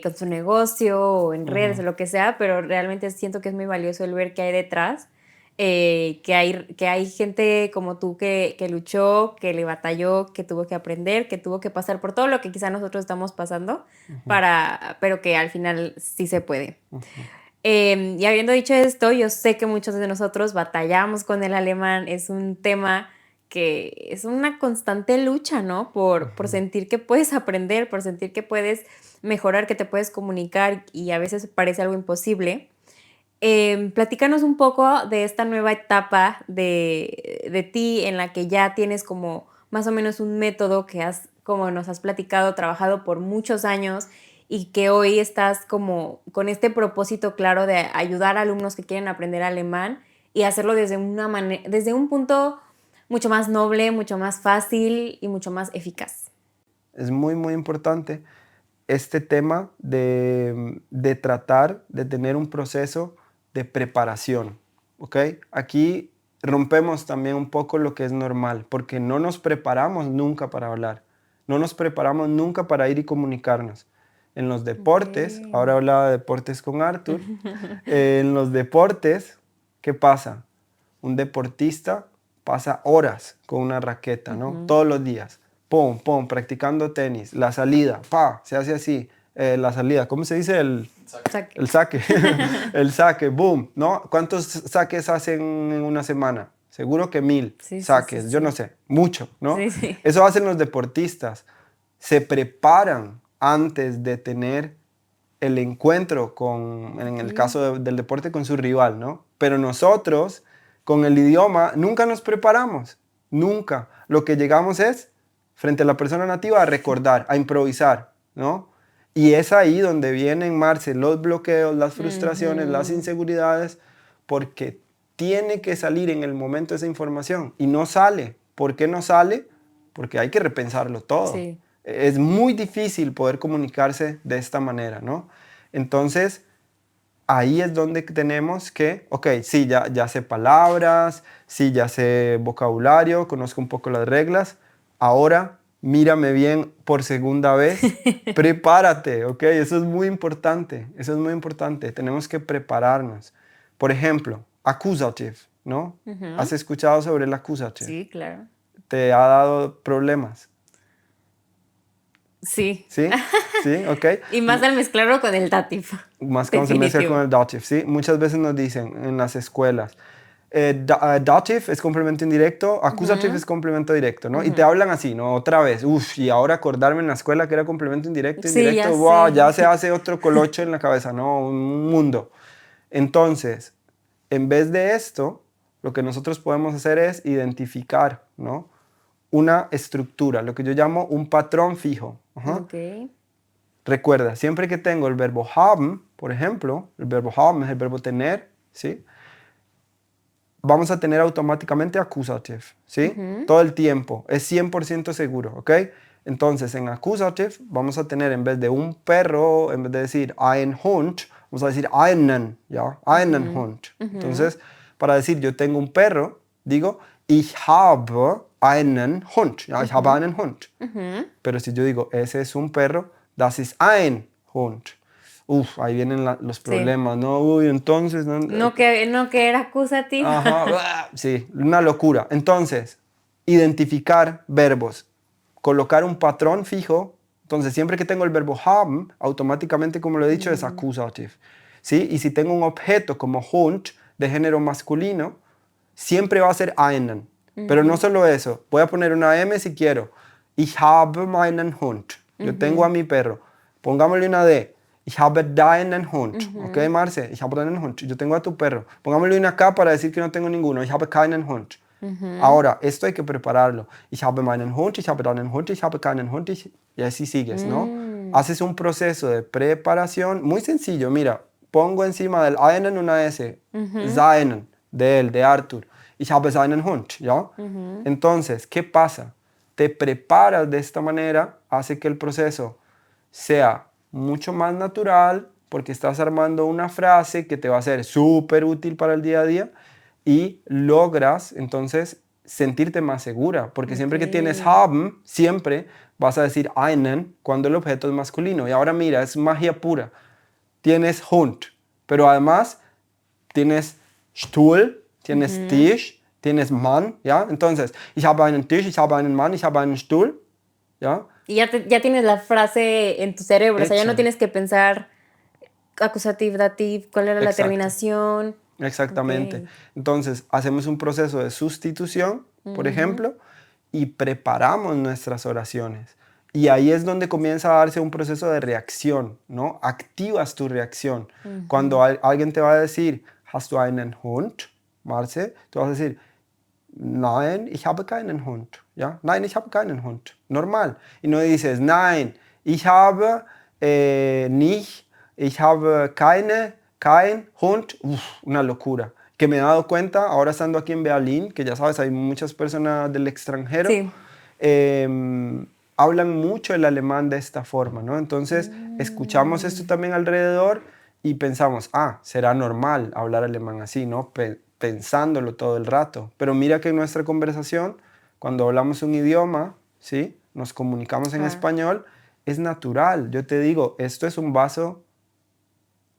con su negocio o en redes o ujú, lo que sea, pero realmente siento que es muy valioso el ver qué hay detrás, que hay gente como tú que luchó, que le batalló, que tuvo que aprender, que tuvo que pasar por todo lo que quizá nosotros estamos pasando, ujú, pero que al final sí se puede. ujú, Y habiendo dicho esto, yo sé que muchos de nosotros batallamos con el alemán, es un tema que es una constante lucha, ¿no? Por ujú. sentir que puedes aprender, por sentir que puedes mejorar, que te puedes comunicar y a veces parece algo imposible. Platícanos un poco de esta nueva etapa de ti en la que ya tienes como más o menos un método que has, como nos has platicado, trabajado por muchos años y que hoy estás como con este propósito claro de ayudar a alumnos que quieren aprender alemán y hacerlo desde un punto mucho más noble, mucho más fácil y mucho más eficaz. Es muy, muy importante este tema de tratar de tener un proceso de preparación, ¿ok? Aquí rompemos también un poco lo que es normal, porque no nos preparamos nunca para hablar, no nos preparamos nunca para ir y comunicarnos. En los deportes, ahora Okey. hablaba de deportes con Arthur, en los deportes, ¿qué pasa? Un deportista pasa horas con una raqueta, ¿no? Ujú. Todos los días. Pum, pum, practicando tenis. La salida, pa, se hace así. La salida, ¿cómo se dice? Saque. El saque. El saque, boom, ¿no? ¿Cuántos saques hacen en una semana? Seguro que 1000 Sí, sí, sí, saques, yo no sí. sé, mucho, ¿no? Sí, sí. Eso hacen los deportistas. Se preparan antes de tener el encuentro con, en el Okey. caso del deporte, con su rival, ¿no? Pero nosotros, con el idioma, nunca nos preparamos, nunca. Lo que llegamos es, frente a la persona nativa, a recordar, a improvisar, ¿no? Y es ahí donde vienen, Marce, los bloqueos, las frustraciones, las Ujú. inseguridades, porque tiene que salir en el momento esa información y no sale. ¿Por qué no sale? Porque hay que repensarlo todo. Sí. Es muy difícil poder comunicarse de esta manera, ¿no? Entonces, ahí es donde tenemos que, ok, sí, ya sé palabras, sí, ya sé vocabulario, conozco un poco las reglas, ahora mírame bien por segunda vez, prepárate, ok, eso es muy importante, eso es muy importante, tenemos que prepararnos. Por ejemplo, accusative, ¿no? ¿Has Ujú. escuchado sobre el accusative? Sí, claro. te ha dado problemas. Sí. ¿Sí? ¿Sí? ¿Ok? Y más al mezclarlo con el dative. Más cuando se mezcla con el dative, ¿sí? Muchas veces nos dicen en las escuelas, dative es complemento indirecto, accusative es complemento directo, ¿no? Y te hablan así, ¿no? Otra vez, y ahora acordarme en la escuela que era complemento indirecto, Sí, ya wow, sé. ya se hace otro colocho en la cabeza, ¿no? Un mundo. Entonces, en vez de esto, lo que nosotros podemos hacer es identificar, ¿no? Una estructura, lo que yo llamo un patrón fijo. Ok. Recuerda, siempre que tengo el verbo haben, por ejemplo, el verbo haben es el verbo tener, ¿sí? Vamos a tener automáticamente accusative, ¿sí? Todo el tiempo, es 100% seguro, ¿ok? Entonces, en accusative vamos a tener en vez de un perro, en vez de decir ein Hund, vamos a decir einen, ¿ya? Einen Hund. Entonces, para decir yo tengo un perro, digo ich habe einen Hund, ¿ya? Ich habe einen Hund. Pero si yo digo ese es un perro, das ist ein Hund. Uf, ahí vienen los problemas, ¿no? Uy, entonces... No que era acusativo. Ajá, sí, una locura. Entonces, identificar verbos, colocar un patrón fijo. Entonces, siempre que tengo el verbo haben, automáticamente, como lo he dicho, es accusative. ¿Sí? Y si tengo un objeto como Hund, de género masculino, siempre va a ser einen. Pero no solo eso, voy a poner una M si quiero. Ich habe meinen Hund. Yo tengo a mi perro. Pongámosle una D. Ich habe deinen Hund. ¿Ok, Marce? Ich habe deinen Hund. Yo tengo a tu perro. Pongámosle una K para decir que no tengo ninguno. Ich habe keinen Hund. Ahora, esto hay que prepararlo. Ich habe meinen Hund, ich habe deinen Hund, ich habe keinen Hund. Y así sigues, ¿no? Haces un proceso de preparación muy sencillo. Mira, pongo encima del einen una S. Seinen, de él, de Arthur. Ich habe seinen Hund, ¿ya? Entonces, ¿qué pasa? Te preparas de esta manera, hace que el proceso sea mucho más natural porque estás armando una frase que te va a ser súper útil para el día a día y logras entonces sentirte más segura porque siempre que tienes haben, siempre vas a decir einen cuando el objeto es masculino. Y ahora mira, es magia pura. Tienes Hund, pero además tienes Stuhl, tienes Tisch, tienes Mann, ¿ya? Entonces, ich habe einen Tisch, ich habe einen Mann, ich habe einen Stuhl, ¿ya? Y ya tienes la frase en tu cerebro, o sea, ya no tienes que pensar acusativo, dativo, cuál era la terminación. Exactamente. Okay. Entonces, hacemos un proceso de sustitución, por ejemplo, y preparamos nuestras oraciones. Y ahí es donde comienza a darse un proceso de reacción, ¿no? Activas tu reacción. Cuando alguien te va a decir, ¿Hast du einen Hund, Marce? Tú vas a decir, nein, ich habe keinen Hund. ¿Ya? Nein, ich habe keinen Hund. Normal. Y no dices, nein, ich habe nicht, ich habe kein Hund. Uf, una locura. Que me he dado cuenta, ahora estando aquí en Berlín, que ya sabes, hay muchas personas del extranjero, Sí. Hablan mucho el alemán de esta forma, ¿no? Entonces, escuchamos esto también alrededor y pensamos, será normal hablar alemán así, ¿no? Pensándolo todo el rato. Pero mira que en nuestra conversación, cuando hablamos un idioma, ¿sí? Nos comunicamos en español, es natural. Yo te digo, esto es un vaso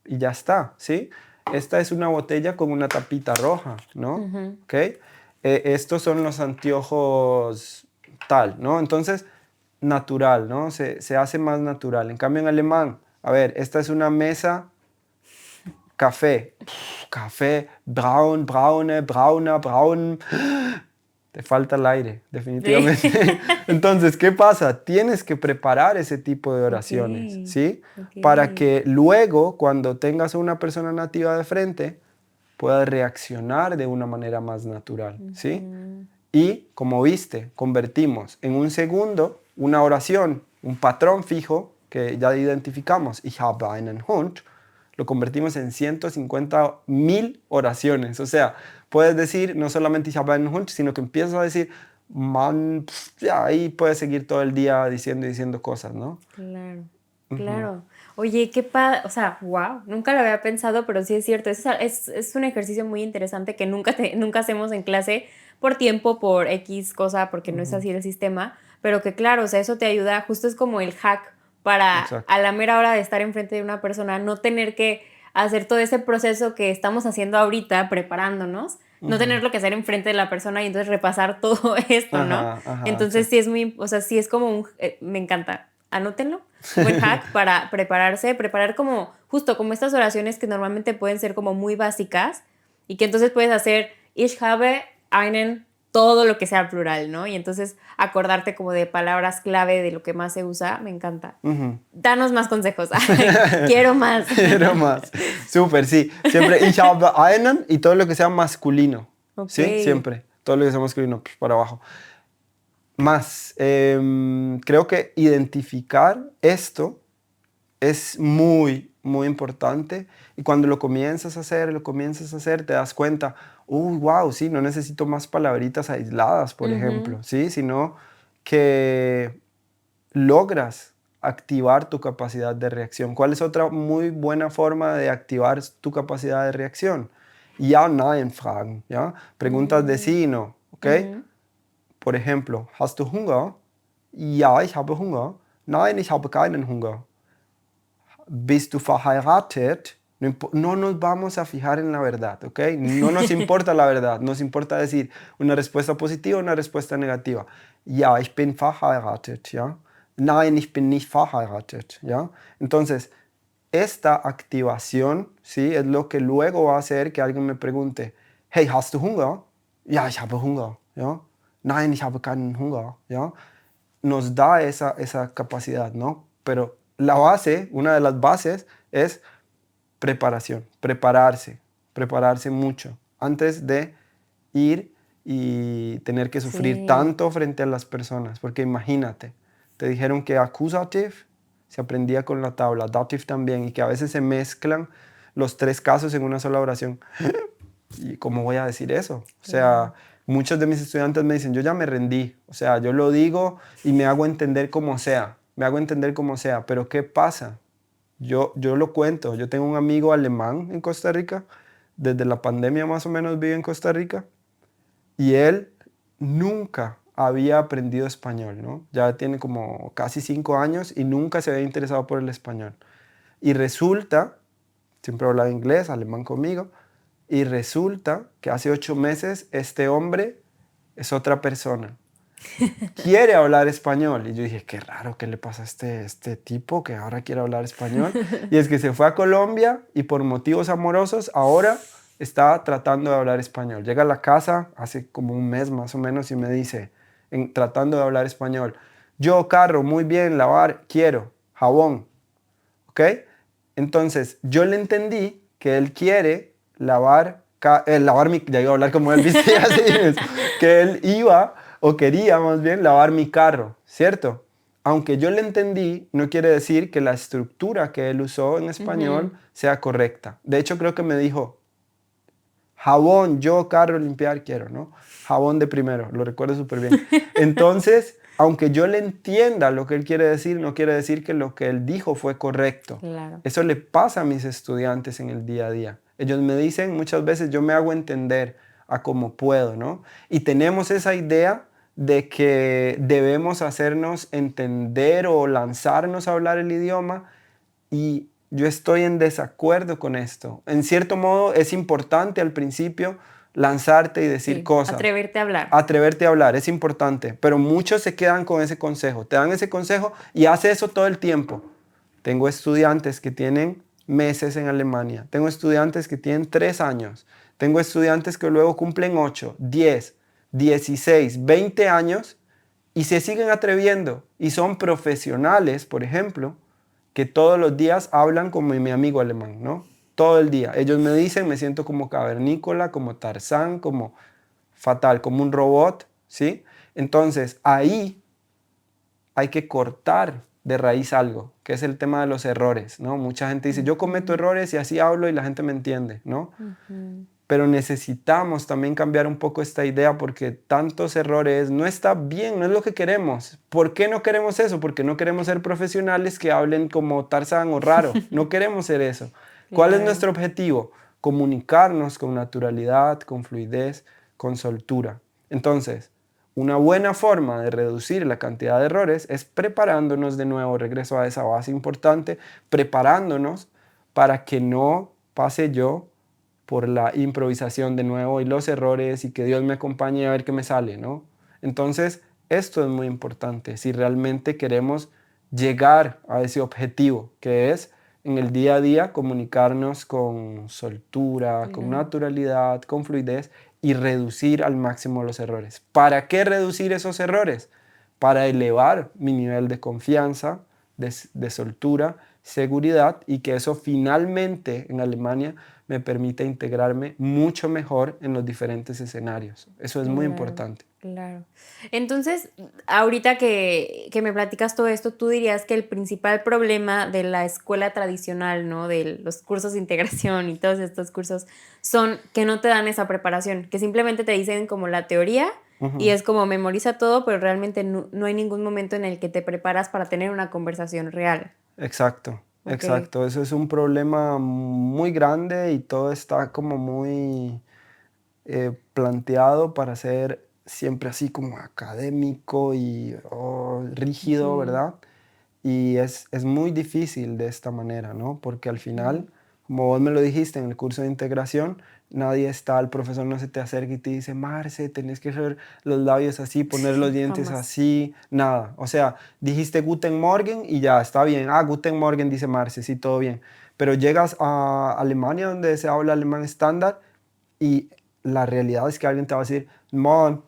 y ya está, ¿sí? Esta es una botella con una tapita roja, ¿no? ¿Ok? Estos son los anteojos tal, ¿no? Entonces, natural, ¿no? Se hace más natural. En cambio, en alemán, a ver, esta es una mesa, café, café, braun, braune, brauna, braun. Te falta el aire, definitivamente. Sí. Entonces, ¿qué pasa? Tienes que preparar ese tipo de oraciones, ¿sí? Para que luego, cuando tengas a una persona nativa de frente, puedas reaccionar de una manera más natural, ¿sí? Y, como viste, convertimos en un segundo una oración, un patrón fijo que ya identificamos, ich habe einen Hund, lo convertimos en 150.000 oraciones. O sea, puedes decir no solamente ich habe einen Hund, sino que empiezas a decir, man, ya, ahí puedes seguir todo el día diciendo cosas, ¿no? Claro, claro. Oye, qué padre, o sea, wow, nunca lo había pensado, pero sí es cierto, es un ejercicio muy interesante que nunca hacemos en clase por tiempo, por X cosa, porque no es así el sistema, pero que claro, o sea, eso te ayuda, justo es como el hack para a la mera hora de estar enfrente de una persona, no tener que hacer todo ese proceso que estamos haciendo ahorita, preparándonos, no tenerlo que hacer enfrente de la persona y entonces repasar todo esto, ¿no? Ajá, Entonces sí. sí es muy, o sea, sí es como me encanta, anótenlo, buen hack para prepararse, preparar como, justo como estas oraciones que normalmente pueden ser como muy básicas y que entonces puedes hacer ich habe einen, todo lo que sea plural, ¿no? Y entonces acordarte como de palabras clave de lo que más se usa, me encanta. Danos más consejos. Quiero más. Quiero más. Súper, sí. Siempre ich habe einen y todo lo que sea masculino. Ok. ¿Sí? Siempre. Todo lo que sea masculino, pues, para abajo. Más, creo que identificar esto es muy, muy importante. Y cuando lo comienzas a hacer, te das cuenta, wow, sí, no necesito más palabritas aisladas, por ejemplo, ¿sí? Sino que logras activar tu capacidad de reacción. ¿Cuál es otra muy buena forma de activar tu capacidad de reacción? Ja, nein fragen, ¿ya? Preguntas de sí y no, ¿ok? Por ejemplo, ¿hast du Hunger? Ja, ich habe Hunger. Nein, ich habe keinen Hunger. ¿Bist du verheiratet? No nos vamos a fijar en la verdad, ¿ok? No nos importa la verdad, nos importa decir una respuesta positiva o una respuesta negativa. Ja, ich bin verheiratet, ¿ya? Nein, ich bin nicht verheiratet, ¿ya? Entonces, esta activación, ¿sí? Es lo que luego va a hacer que alguien me pregunte, hey, ¿hast du Hunger? Ja, ich habe Hunger, ¿ya? Nein, ich habe keinen Hunger, ¿ya? Nos da esa capacidad, ¿no? Pero la base, una de las bases es preparación, prepararse mucho antes de ir y tener que sufrir tanto frente a las personas. Porque imagínate, te dijeron que accusative se aprendía con la tabla, dative también, y que a veces se mezclan los tres casos en una sola oración. ¿Y cómo voy a decir eso? O sea, muchos de mis estudiantes me dicen, yo ya me rendí. O sea, yo lo digo y me hago entender como sea. Me hago entender como sea. Pero ¿qué pasa? Yo lo cuento. Yo tengo un amigo alemán en Costa Rica. Desde la pandemia más o menos vive en Costa Rica. Y él nunca había aprendido español, ¿no? Ya tiene como casi 5 años y nunca se había interesado por el español. Y resulta, siempre hablaba inglés, alemán conmigo, y resulta que hace 8 meses este hombre es otra persona. Quiere hablar español. Y yo dije, qué raro, ¿qué le pasa a este tipo que ahora quiere hablar español? Y es que se fue a Colombia y por motivos amorosos ahora está tratando de hablar español. Llega a la casa hace como un mes más o menos y me dice, tratando de hablar español, yo carro, muy bien, lavar, quiero, jabón. ¿Ok? Entonces, yo le entendí que él quiere lavar ya iba a hablar como él viste así, que él iba o quería más bien lavar mi carro, ¿cierto? Aunque yo le entendí, no quiere decir que la estructura que él usó en español sea correcta. De hecho, creo que me dijo, jabón, yo carro, limpiar, quiero, ¿no? Jabón de primero, lo recuerdo súper bien. Entonces, aunque yo le entienda lo que él quiere decir, no quiere decir que lo que él dijo fue correcto. Claro. Eso le pasa a mis estudiantes en el día a día. Ellos me dicen muchas veces, yo me hago entender a como puedo, ¿no? Y tenemos esa idea de que debemos hacernos entender o lanzarnos a hablar el idioma y yo estoy en desacuerdo con esto. En cierto modo es importante al principio lanzarte y decir cosas. Atreverte a hablar. Atreverte a hablar, es importante. Pero muchos se quedan con ese consejo. Te dan ese consejo y hace eso todo el tiempo. Tengo estudiantes que tienen meses en Alemania. Tengo estudiantes que tienen 3 años. Tengo estudiantes que luego cumplen 8, 10, 16, 20 años y se siguen atreviendo. Y son profesionales, por ejemplo, que todos los días hablan como mi amigo alemán, ¿no? Todo el día. Ellos me dicen, me siento como cavernícola, como Tarzán, como fatal, como un robot, ¿sí? Entonces, ahí hay que cortar de raíz algo, que es el tema de los errores, ¿no? Mucha gente dice, yo cometo errores y así hablo y la gente me entiende, ¿no? Pero necesitamos también cambiar un poco esta idea porque tantos errores no está bien, no es lo que queremos. ¿Por qué no queremos eso? Porque no queremos ser profesionales que hablen como Tarzán o raro. No queremos ser eso. ¿Cuál es nuestro objetivo? Comunicarnos con naturalidad, con fluidez, con soltura. Entonces, una buena forma de reducir la cantidad de errores es preparándonos de nuevo, regreso a esa base importante, preparándonos para que no pase yo por la improvisación de nuevo y los errores y que Dios me acompañe a ver qué me sale, ¿no? Entonces, esto es muy importante si realmente queremos llegar a ese objetivo, que es en el día a día comunicarnos con soltura, con Claro. naturalidad, con fluidez y reducir al máximo los errores. ¿Para qué reducir esos errores? Para elevar mi nivel de confianza, de soltura, seguridad y que eso finalmente en Alemania me permite integrarme mucho mejor en los diferentes escenarios. Eso es muy Claro, importante. claro. Entonces, ahorita que me platicas todo esto, tú dirías que el principal problema de la escuela tradicional, ¿no? De los cursos de integración y todos estos cursos, son que no te dan esa preparación, que simplemente te dicen como la teoría y Ujú. es como memoriza todo, pero realmente no hay ningún momento en el que te preparas para tener una conversación real. Exacto, Ok. exacto. Eso es un problema muy grande y todo está como muy planteado para ser siempre así como académico y rígido, Ujú. ¿verdad? Y es muy difícil de esta manera, ¿no? Porque al final, Claro. como vos me lo dijiste en el curso de integración, nadie está, el profesor no se te acerca y te dice, Marce, tenés que hacer los labios así, poner los dientes Jamás. así, nada. O sea, dijiste Guten Morgen y ya, está bien. Ah, Guten Morgen, dice Marce, sí, todo bien. Pero llegas a Alemania, donde se habla alemán estándar, y la realidad es que alguien te va a decir, Mon,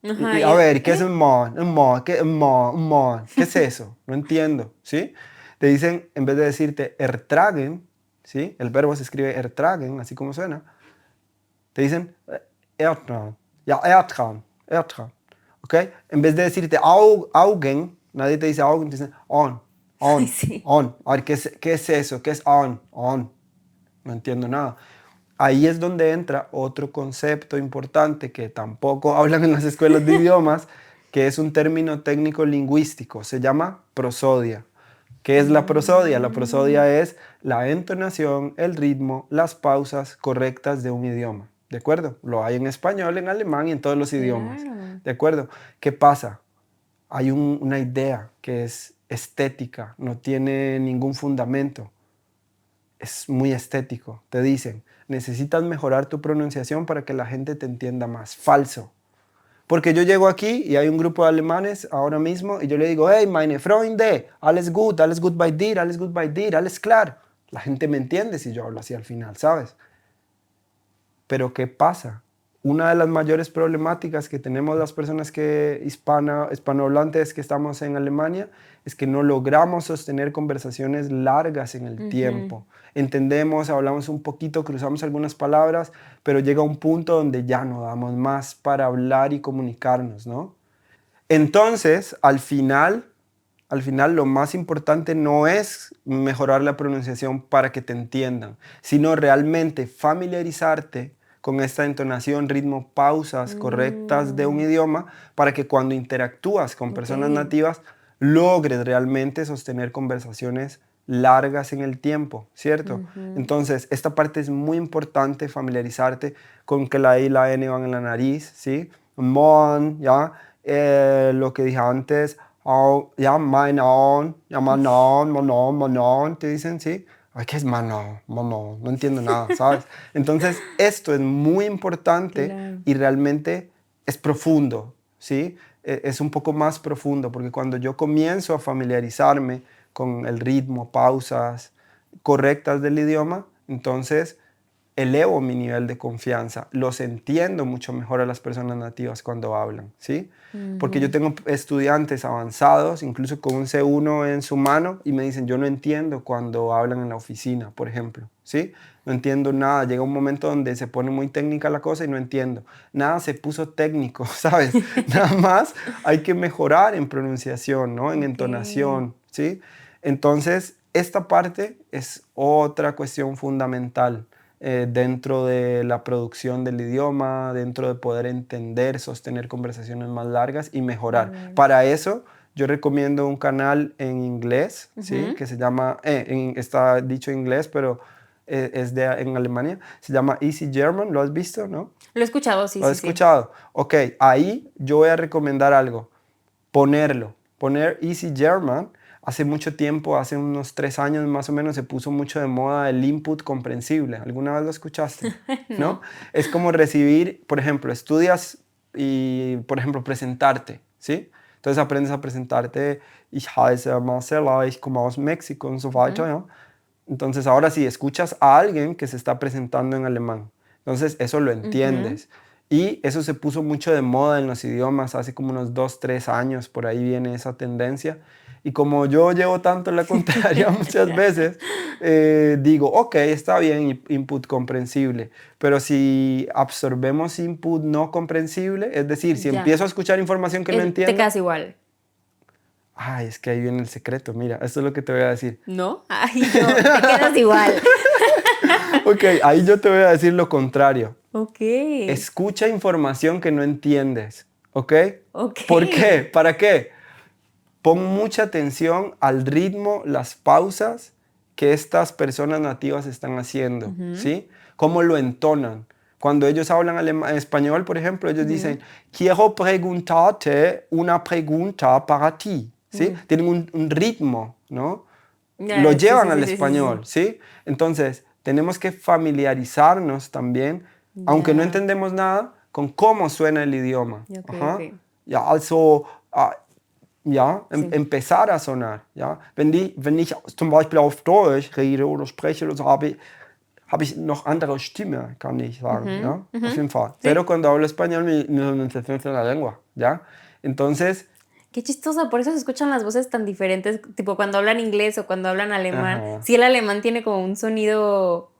Ajá, a y ver, ¿qué es un mon? Un mon, ¿qué, un mon, un mon? ¿Qué es eso? No entiendo, ¿sí? Te dicen, en vez de decirte ertragen, ¿sí? El verbo se escribe ertragen, así como suena. Te dicen ertragen. Ya, ertragen, ertragen. ¿Ok? En vez de decirte augen, nadie te dice augen, te dicen on, ay, on, sí. on. A ver, ¿qué es eso? ¿Qué es on? On. No entiendo nada. Ahí es donde entra otro concepto importante que tampoco hablan en las escuelas de idiomas, que es un término técnico lingüístico, se llama prosodia. ¿Qué es la prosodia? La Mm, prosodia es la entonación, el ritmo, las pausas correctas de un idioma. ¿De acuerdo? Lo hay en español, en alemán y en todos los idiomas. claro. ¿De acuerdo? ¿Qué pasa? Hay una idea que es estética, no tiene ningún fundamento, es muy estético. Te dicen, necesitas mejorar tu pronunciación para que la gente te entienda más. Falso. Porque yo llego aquí y hay un grupo de alemanes ahora mismo y yo le digo, hey, meine Freunde, alles gut bei dir, alles gut bei dir, alles klar. La gente me entiende si yo hablo así al final, ¿sabes? Pero ¿qué pasa? Una de las mayores problemáticas que tenemos las personas hispanohablantes que estamos en Alemania es que no logramos sostener conversaciones largas en el Ujú. tiempo. Entendemos, hablamos un poquito, cruzamos algunas palabras, pero llega un punto donde ya no damos más para hablar y comunicarnos, ¿no? Entonces, al final lo más importante no es mejorar la pronunciación para que te entiendan, sino realmente familiarizarte con esta entonación, ritmo, pausas correctas de un Mm, idioma para que cuando interactúas con ok. personas nativas logres realmente sostener conversaciones largas en el tiempo, ¿cierto? Ujú. Entonces, esta parte es muy importante, familiarizarte con que la I y la N van en la nariz, ¿sí? Mon, ¿ya? Lo que dije antes, ja, Manon, ja, Manon, Manon, Manon, te dicen, ¿sí? Ay, ¿qué es Manon? Manon, no entiendo nada, ¿sabes? Entonces, esto es muy importante Claro. y realmente es profundo, ¿sí? Es un poco más profundo, porque cuando yo comienzo a familiarizarme con el ritmo, pausas correctas del idioma, entonces elevo mi nivel de confianza, los entiendo mucho mejor a las personas nativas cuando hablan, ¿sí? Porque yo Ujú. tengo estudiantes avanzados, incluso con un C1 en su mano, y me dicen, yo no entiendo cuando hablan en la oficina, por ejemplo, ¿sí? No entiendo nada. Llega un momento donde se pone muy técnica la cosa y no entiendo. Nada se puso técnico, ¿sabes? Nada más hay que mejorar en pronunciación, ¿no? En Ok. entonación, ¿sí? Entonces, esta parte es otra cuestión fundamental dentro de la producción del idioma, dentro de poder entender, sostener conversaciones más largas y mejorar. Claro. Para eso, yo recomiendo un canal en inglés, ¿sí? Ujú. Que se llama, está dicho en inglés, pero en Alemania, se llama Easy German, ¿lo has visto, no? Lo he escuchado, sí, ¿Lo has sí, sí. escuchado? Ok, ahí yo voy a recomendar algo, poner Easy German hace mucho tiempo, hace unos 3 años más o menos, se puso mucho de moda el input comprensible. ¿Alguna vez lo escuchaste? No. ¿No? Es como recibir, por ejemplo, estudias y, por ejemplo, presentarte, ¿sí? Entonces aprendes a presentarte, ich heiße Marcela, ich komme aus México und so weiter, ¿no? Entonces ahora sí, escuchas a alguien que se está presentando en alemán. Entonces eso lo entiendes. Y eso se puso mucho de moda en los idiomas hace como unos 2, 3 años, por ahí viene esa tendencia. Y como yo llevo tanto la contraria muchas veces, digo, ok, está bien, input comprensible, pero si absorbemos input no comprensible, es decir, si Ya. empiezo a escuchar información que no Te entiendo, quedas igual. ay, es que ahí viene el secreto, mira, esto es lo que te voy a decir. ¿No? Ay, no, te quedas igual. Ok, ahí yo te voy a decir lo contrario. Ok. Escucha información que no entiendes, ¿ok? Ok. ¿Por qué? ¿Para qué? Pon mucha atención al ritmo, las pausas que estas personas nativas están haciendo, ¿sí? Cómo lo entonan. Cuando ellos hablan español, por ejemplo, ellos dicen, quiero preguntarte una pregunta para ti, ¿sí? Tienen un ritmo, ¿no? Lo Sí, llevan sí, al sí, sí, sí, español, ¿sí? Entonces, tenemos que familiarizarnos también, aunque no Ya. entendemos nada, con cómo suena el idioma. Ok, Ajá. ok. Ja, also, ja, Sí. empezar a sonar. Ja? Wenn ich zum Beispiel auf Deutsch rede oder spreche, oder so, habe ich noch andere Stimme, kann ich sagen. ¿Ya? Auf jeden Fall. Sí. Pero cuando hablo español me se siente la lengua. ¿Ya? Entonces, Qué chistoso, por eso se escuchan las voces tan diferentes, tipo cuando hablan inglés o cuando hablan alemán. ajá, Sí, el alemán tiene como un sonido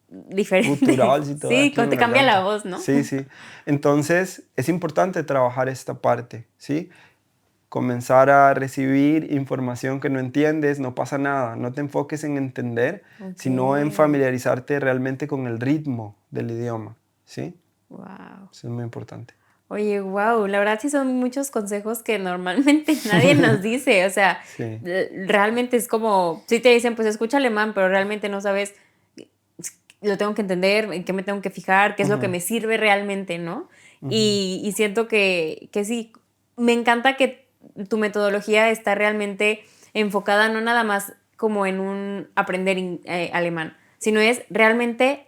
diferente. gutural, sí, todo Sí, aquí cuando en te la cambia la garganta. voz, ¿no? Sí, sí. Entonces, es importante trabajar esta parte, ¿sí? Comenzar a recibir información que no entiendes, no pasa nada. No te enfoques en entender, Ok. sino en familiarizarte realmente con el ritmo del idioma, ¿sí? Wow. Eso es muy importante. Oye, wow, la verdad sí son muchos consejos que normalmente nadie nos dice, o sea, Sí. realmente es como, si te dicen, pues escucha alemán, pero realmente no sabes, lo tengo que entender, en qué me tengo que fijar, qué es lo que Ujú, me sirve realmente, ¿no? ujú, Y siento que sí, me encanta que tu metodología está realmente enfocada no nada más como en un aprender alemán, sino es realmente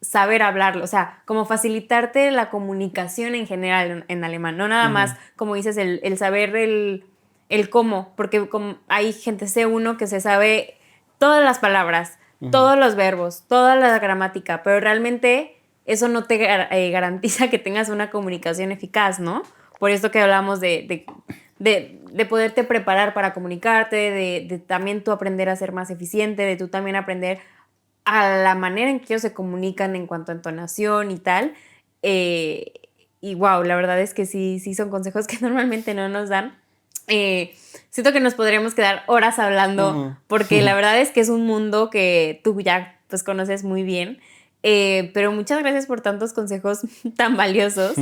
saber hablarlo, o sea, como facilitarte la comunicación en general en alemán, no nada más, ujú, como dices, el saber el cómo, porque como hay gente C1 que se sabe todas las palabras, ujú. todos los verbos, toda la gramática, pero realmente eso no te garantiza que tengas una comunicación eficaz, ¿no? Por esto que hablamos de poderte preparar para comunicarte, de también tú aprender a ser más eficiente, de tú también aprender a la manera en que ellos se comunican en cuanto a entonación y tal. Eh, y wow, la verdad es que sí, sí son consejos que normalmente no nos dan. Siento que nos podríamos quedar horas hablando Ujú. porque la verdad es que es un mundo que tú ya pues conoces muy bien. Pero muchas gracias por tantos consejos tan valiosos.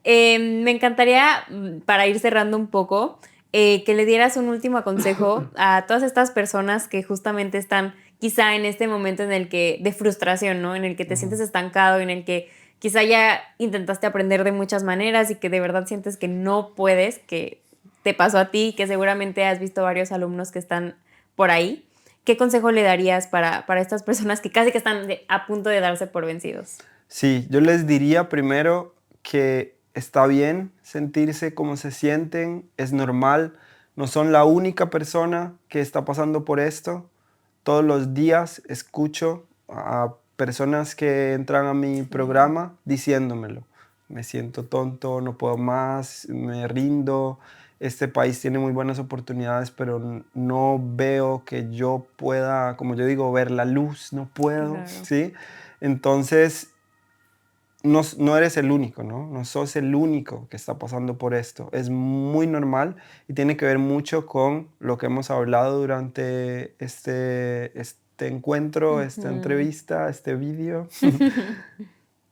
Me encantaría, para ir cerrando un poco, que le dieras un último consejo a todas estas personas que justamente están quizá en este momento en el que, de frustración, ¿no? En el que te sientes Ujú. estancado, en el que quizá ya intentaste aprender de muchas maneras y que de verdad sientes que no puedes, que te pasó a ti, que seguramente has visto varios alumnos que están por ahí. ¿Qué consejo le darías para estas personas que casi que están a punto de darse por vencidos? Sí, yo les diría primero que está bien sentirse como se sienten, es normal, no son la única persona que está pasando por esto. Todos los días escucho a personas que entran a mi Sí. programa diciéndomelo. Me siento tonto, no puedo más, me rindo. Este país tiene muy buenas oportunidades, pero no veo que yo pueda, como yo digo, ver la luz, no puedo, Claro. ¿sí? Entonces, no eres el único, ¿no? No sos el único que está pasando por esto. Es muy normal y tiene que ver mucho con lo que hemos hablado durante este encuentro, esta Ujú. entrevista, este vídeo.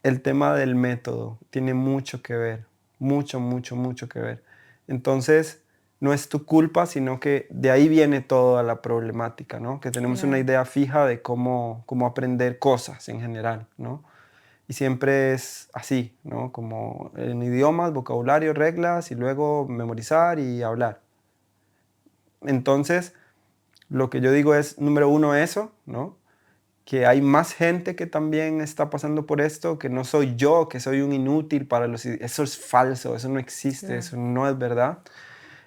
El tema del método tiene mucho que ver, mucho, mucho, mucho que ver. Entonces, no es tu culpa, sino que de ahí viene toda la problemática, ¿no? Que tenemos una Claro. idea fija de cómo aprender cosas en general, ¿no? Y siempre es así, ¿no? Como en idiomas, vocabulario, reglas y luego memorizar y hablar. Entonces, Lo que yo digo es, número uno, eso, ¿no? Que hay más gente que también está pasando por esto, que no soy yo, que soy un inútil para los... Eso es falso, eso no existe, Claro. eso no es verdad.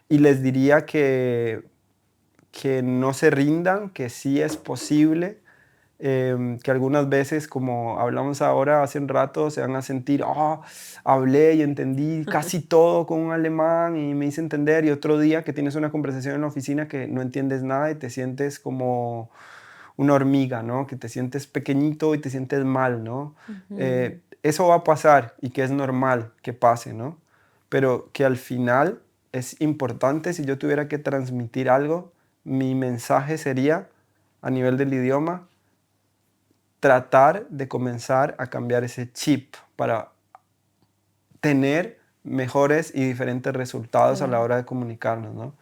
Y les diría que no se rindan, que sí es posible, que algunas veces, como hablamos ahora hace un rato, se van a sentir, oh, hablé y entendí casi todo con un alemán y me hice entender, y otro día que tienes una conversación en la oficina que no entiendes nada y te sientes como una hormiga, ¿no? Que te sientes pequeñito y te sientes mal, ¿no? Ujú. Eso va a pasar y que es normal que pase, ¿no? Pero que al final es importante, si yo tuviera que transmitir algo, mi mensaje sería, a nivel del idioma, tratar de comenzar a cambiar ese chip para tener mejores y diferentes resultados a la Claro, hora de comunicarnos, ¿no?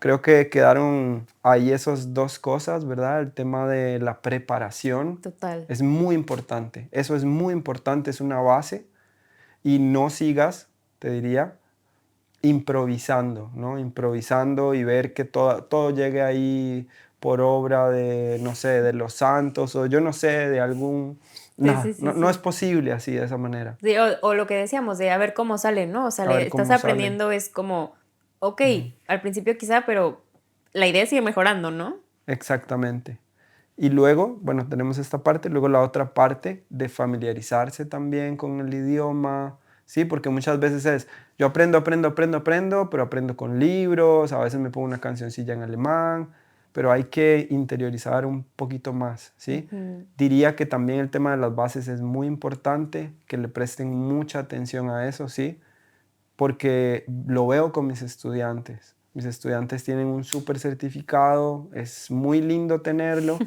Creo que quedaron ahí esas dos cosas, ¿verdad? El tema de la preparación total. es muy importante. Eso es muy importante, es una base. Y no sigas, te diría, improvisando, ¿no? Improvisando y ver que todo llegue ahí por obra de, no sé, de los santos o yo no sé, de algún... Sí, No, sí, sí, no, no es sí. posible así, de esa manera. Sí, o lo que decíamos de a ver cómo sale, ¿no? O sea, A ver estás cómo sale. aprendiendo, es como, ok, Ujú. al principio quizá, pero la idea sigue mejorando, ¿no? Exactamente. Y luego, bueno, tenemos esta parte, luego la otra parte de familiarizarse también con el idioma, ¿sí? Porque muchas veces es, yo aprendo, pero aprendo con libros, a veces me pongo una cancioncilla en alemán, pero hay que interiorizar un poquito más, ¿sí? Ujú. Diría que también el tema de las bases es muy importante, que le presten mucha atención a eso, ¿sí? Porque lo veo con mis estudiantes. Mis estudiantes tienen un súper certificado, es muy lindo tenerlo,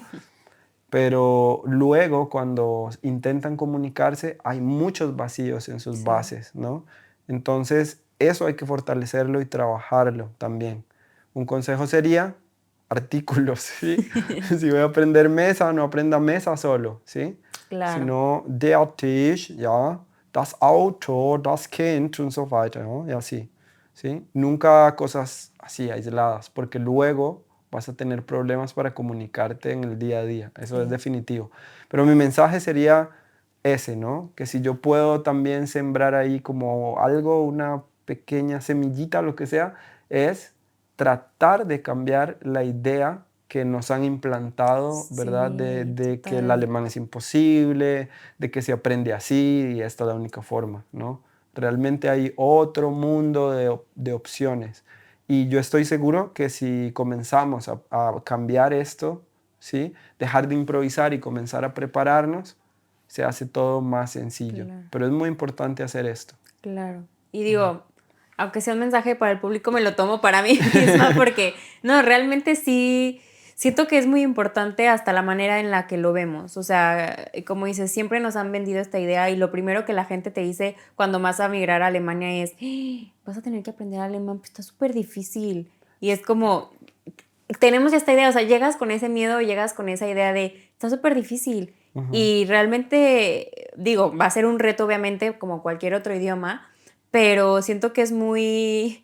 pero luego cuando intentan comunicarse hay muchos vacíos en sus Sí, bases, ¿no? Entonces, eso hay que fortalecerlo y trabajarlo también. Un consejo sería artículos, ¿sí? Si voy a aprender mesa, no aprenda mesa solo, ¿sí? claro, Sino der Tisch, ja, das Auto, das Kind und so weiter, ¿no? Y así, ¿sí? Nunca cosas así aisladas, porque luego vas a tener problemas para comunicarte en el día a día, eso es sí, definitivo. Pero mi mensaje sería ese, ¿no? Que si yo puedo también sembrar ahí como algo, una pequeña semillita, lo que sea, es tratar de cambiar la idea que nos han implantado, ¿verdad? sí, De que el total. alemán es imposible, de que se aprende así y esta es la única forma, ¿no? Realmente hay otro mundo de opciones. Y yo estoy seguro que si comenzamos a cambiar esto, ¿sí? Dejar de improvisar y comenzar a prepararnos, se hace todo más sencillo. Claro. Pero es muy importante hacer esto. Claro. Y digo, aunque sea un mensaje para el público, me lo tomo para mí misma porque, no, realmente sí, siento que es muy importante hasta la manera en la que lo vemos. O sea, como dices, siempre nos han vendido esta idea y lo primero que la gente te dice cuando vas a migrar a Alemania es, "Ah, vas a tener que aprender alemán, pues está súper difícil". Y es como, tenemos esta idea, o sea, llegas con ese miedo, llegas con esa idea de, está súper difícil. Ujú. Y realmente, digo, va a ser un reto, obviamente, como cualquier otro idioma, pero siento que es muy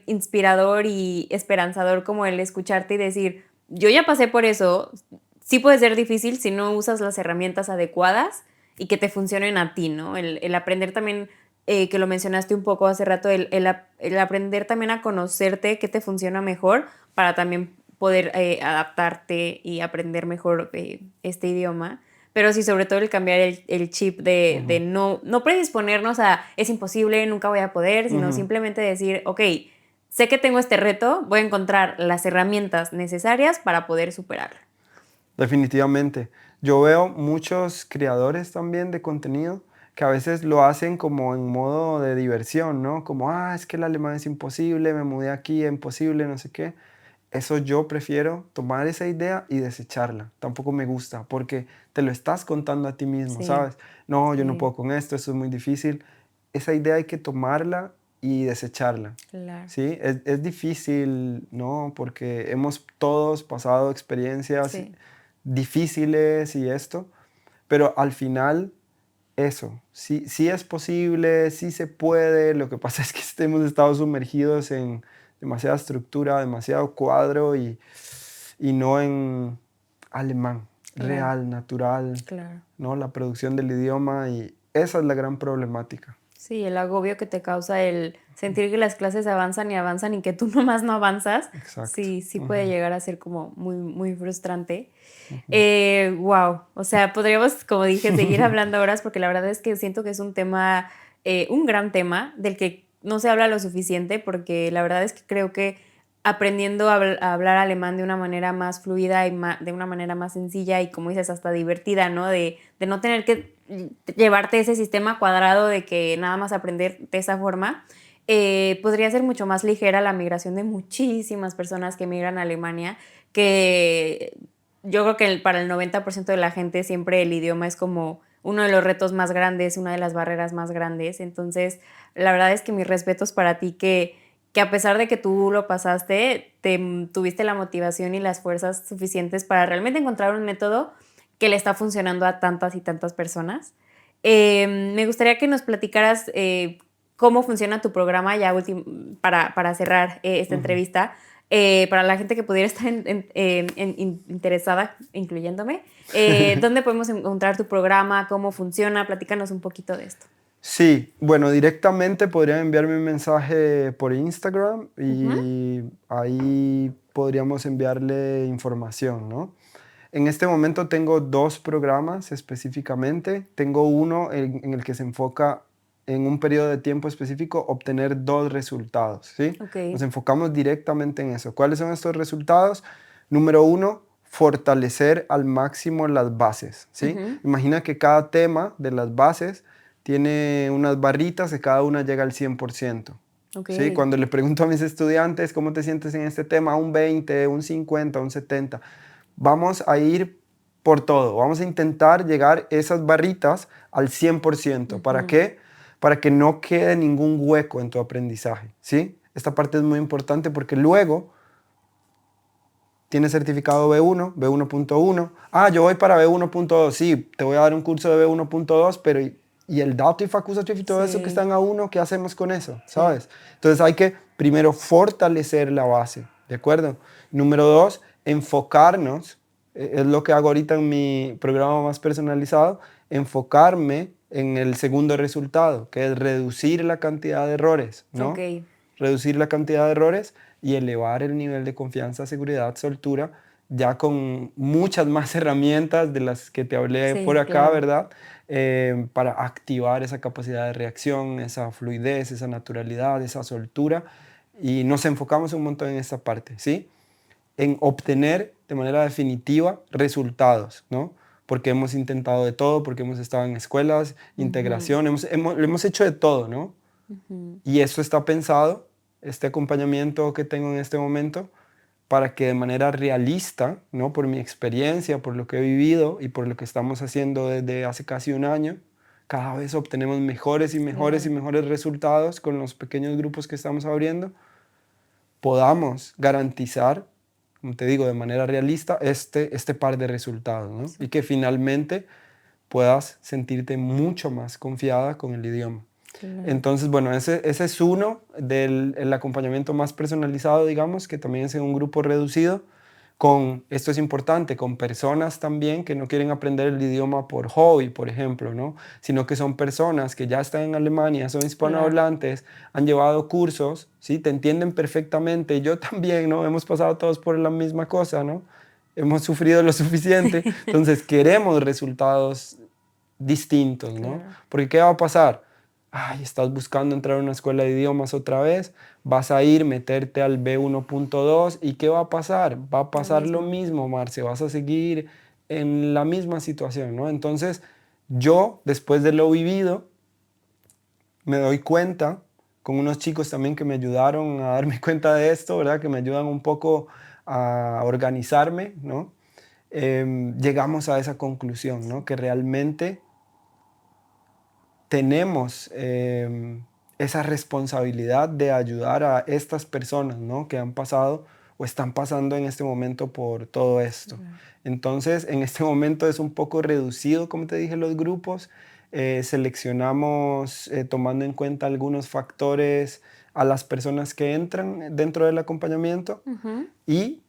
inspirador y esperanzador como el escucharte y decir, yo ya pasé por eso, sí puede ser difícil si no usas las herramientas adecuadas y que te funcionen a ti, ¿no? El aprender también, que lo mencionaste un poco hace rato, el aprender también a conocerte, qué te funciona mejor para también poder adaptarte y aprender mejor este idioma. Pero sí, sobre todo el cambiar el chip de Ujú. no predisponernos a es imposible, nunca voy a poder, sino Ujú. simplemente decir, ok, sé que tengo este reto, voy a encontrar las herramientas necesarias para poder superarlo. Definitivamente. Yo veo muchos creadores también de contenido que a veces lo hacen como en modo de diversión, ¿no? Como, es que el alemán es imposible, me mudé aquí, es imposible, no sé qué. Eso yo prefiero tomar esa idea y desecharla. Tampoco me gusta porque te lo estás contando a ti mismo, Sí, ¿sabes? No, yo no sí, puedo con esto, es muy difícil. Esa idea hay que tomarla y desecharla. claro. Sí, es difícil, ¿no? Porque hemos todos pasado experiencias Sí, difíciles y esto, pero al final eso, sí es posible, sí se puede, lo que pasa es que hemos estado sumergidos en demasiada estructura, demasiado cuadro y no en alemán, Claro. real, natural, Claro. ¿no? La producción del idioma y esa es la gran problemática. Sí, el agobio que te causa el sentir que las clases avanzan y que tú nomás no avanzas, Exacto. sí puede llegar a ser como muy, muy frustrante. Ujú. Wow, o sea, podríamos, como dije, seguir hablando horas porque la verdad es que siento que es un tema, un gran tema del que no se habla lo suficiente porque la verdad es que creo que aprendiendo a hablar alemán de una manera más fluida y de una manera más sencilla y como dices, hasta divertida, ¿no? De no tener que llevarte ese sistema cuadrado de que nada más aprender de esa forma, podría ser mucho más ligera la migración de muchísimas personas que migran a Alemania, que yo creo que para el 90% de la gente siempre el idioma es como uno de los retos más grandes, una de las barreras más grandes. Entonces, la verdad es que mis respetos para ti que a pesar de que tú lo pasaste, tuviste la motivación y las fuerzas suficientes para realmente encontrar un método que le está funcionando a tantas y tantas personas. Me gustaría que nos platicaras cómo funciona tu programa ya para cerrar esta Ujú. entrevista. Para la gente que pudiera estar interesada, incluyéndome, ¿dónde podemos encontrar tu programa? ¿Cómo funciona? Platícanos un poquito de esto. Sí, bueno, directamente podrían enviarme un mensaje por Instagram Ujú. y ahí podríamos enviarle información, ¿no? En este momento tengo dos programas específicamente. Tengo uno en el que se enfoca en un periodo de tiempo específico obtener dos resultados, ¿sí? Ok. Nos enfocamos directamente en eso. ¿Cuáles son estos resultados? Número uno, fortalecer al máximo las bases, ¿sí? Ujú. Imagina que cada tema de las bases tiene unas barritas que cada una llega al 100%. Ok. ¿Sí? Cuando le pregunto a mis estudiantes cómo te sientes en este tema, un 20, un 50, un 70. Vamos a ir por todo, vamos a intentar llegar esas barritas al 100%. ¿Para Ujú. qué? Para que no quede ningún hueco en tu aprendizaje, ¿sí? Esta parte es muy importante porque luego tienes certificado B1, B1.1. Ah, yo voy para B1.2. Sí, te voy a dar un curso de B1.2, pero ¿y el Dativ, Accusativ y todo eso que Sí, está en A1, qué hacemos con eso? sí. ¿Sabes? Entonces hay que primero fortalecer la base, ¿de acuerdo? Número dos, enfocarnos, es lo que hago ahorita en mi programa más personalizado, enfocarme en el segundo resultado, que es reducir la cantidad de errores, Ok. ¿no? Reducir la cantidad de errores y elevar el nivel de confianza, seguridad, soltura, ya con muchas más herramientas de las que te hablé por Sí, acá, claro. ¿verdad? Para activar esa capacidad de reacción, esa fluidez, esa naturalidad, esa soltura. Y nos enfocamos un montón en esta parte, ¿sí? En obtener de manera definitiva resultados, ¿no? Porque hemos intentado de todo, porque hemos estado en escuelas, Ujú. integración, lo hemos hecho de todo, ¿no? Ujú. Y esto está pensado, este acompañamiento que tengo en este momento, para que de manera realista, ¿no? Por mi experiencia, por lo que he vivido y por lo que estamos haciendo desde hace casi un año, cada vez obtenemos mejores y mejores y Claro. mejores resultados con los pequeños grupos que estamos abriendo, podamos garantizar, como te digo, de manera realista, este par de resultados, ¿no? Y que Súper. finalmente puedas sentirte mucho más confiada con el idioma. Claro. Entonces, bueno, ese es uno del el acompañamiento más personalizado, digamos, que también es en un grupo reducido, con, esto es importante, con personas también que no quieren aprender el idioma por hobby, por ejemplo, ¿no? Sino que son personas que ya están en Alemania, son Claro. hispanohablantes, han llevado cursos, ¿sí? Te entienden perfectamente, yo también, ¿no? Hemos pasado todos por la misma cosa, ¿no? Hemos sufrido lo suficiente, entonces queremos resultados distintos, ¿no? Claro. Porque ¿qué va a pasar? Ay, estás buscando entrar a una escuela de idiomas otra vez, vas a ir, meterte al B1.2 y ¿qué va a pasar? Va a Lo pasar lo mismo. mismo, Marce, vas a seguir en la misma situación, ¿no? Entonces, yo, después de lo vivido, me doy cuenta, con unos chicos también que me ayudaron a darme cuenta de esto, ¿verdad? Que me ayudan un poco a organizarme, ¿no? Llegamos a esa conclusión, ¿no? Que realmente tenemos esa responsabilidad de ayudar a estas personas, ¿no? Que han pasado o están pasando en este momento por todo esto. Claro. Entonces, en este momento es un poco reducido, como te dije, los grupos. Seleccionamos tomando en cuenta algunos factores a las personas que entran dentro del acompañamiento. Y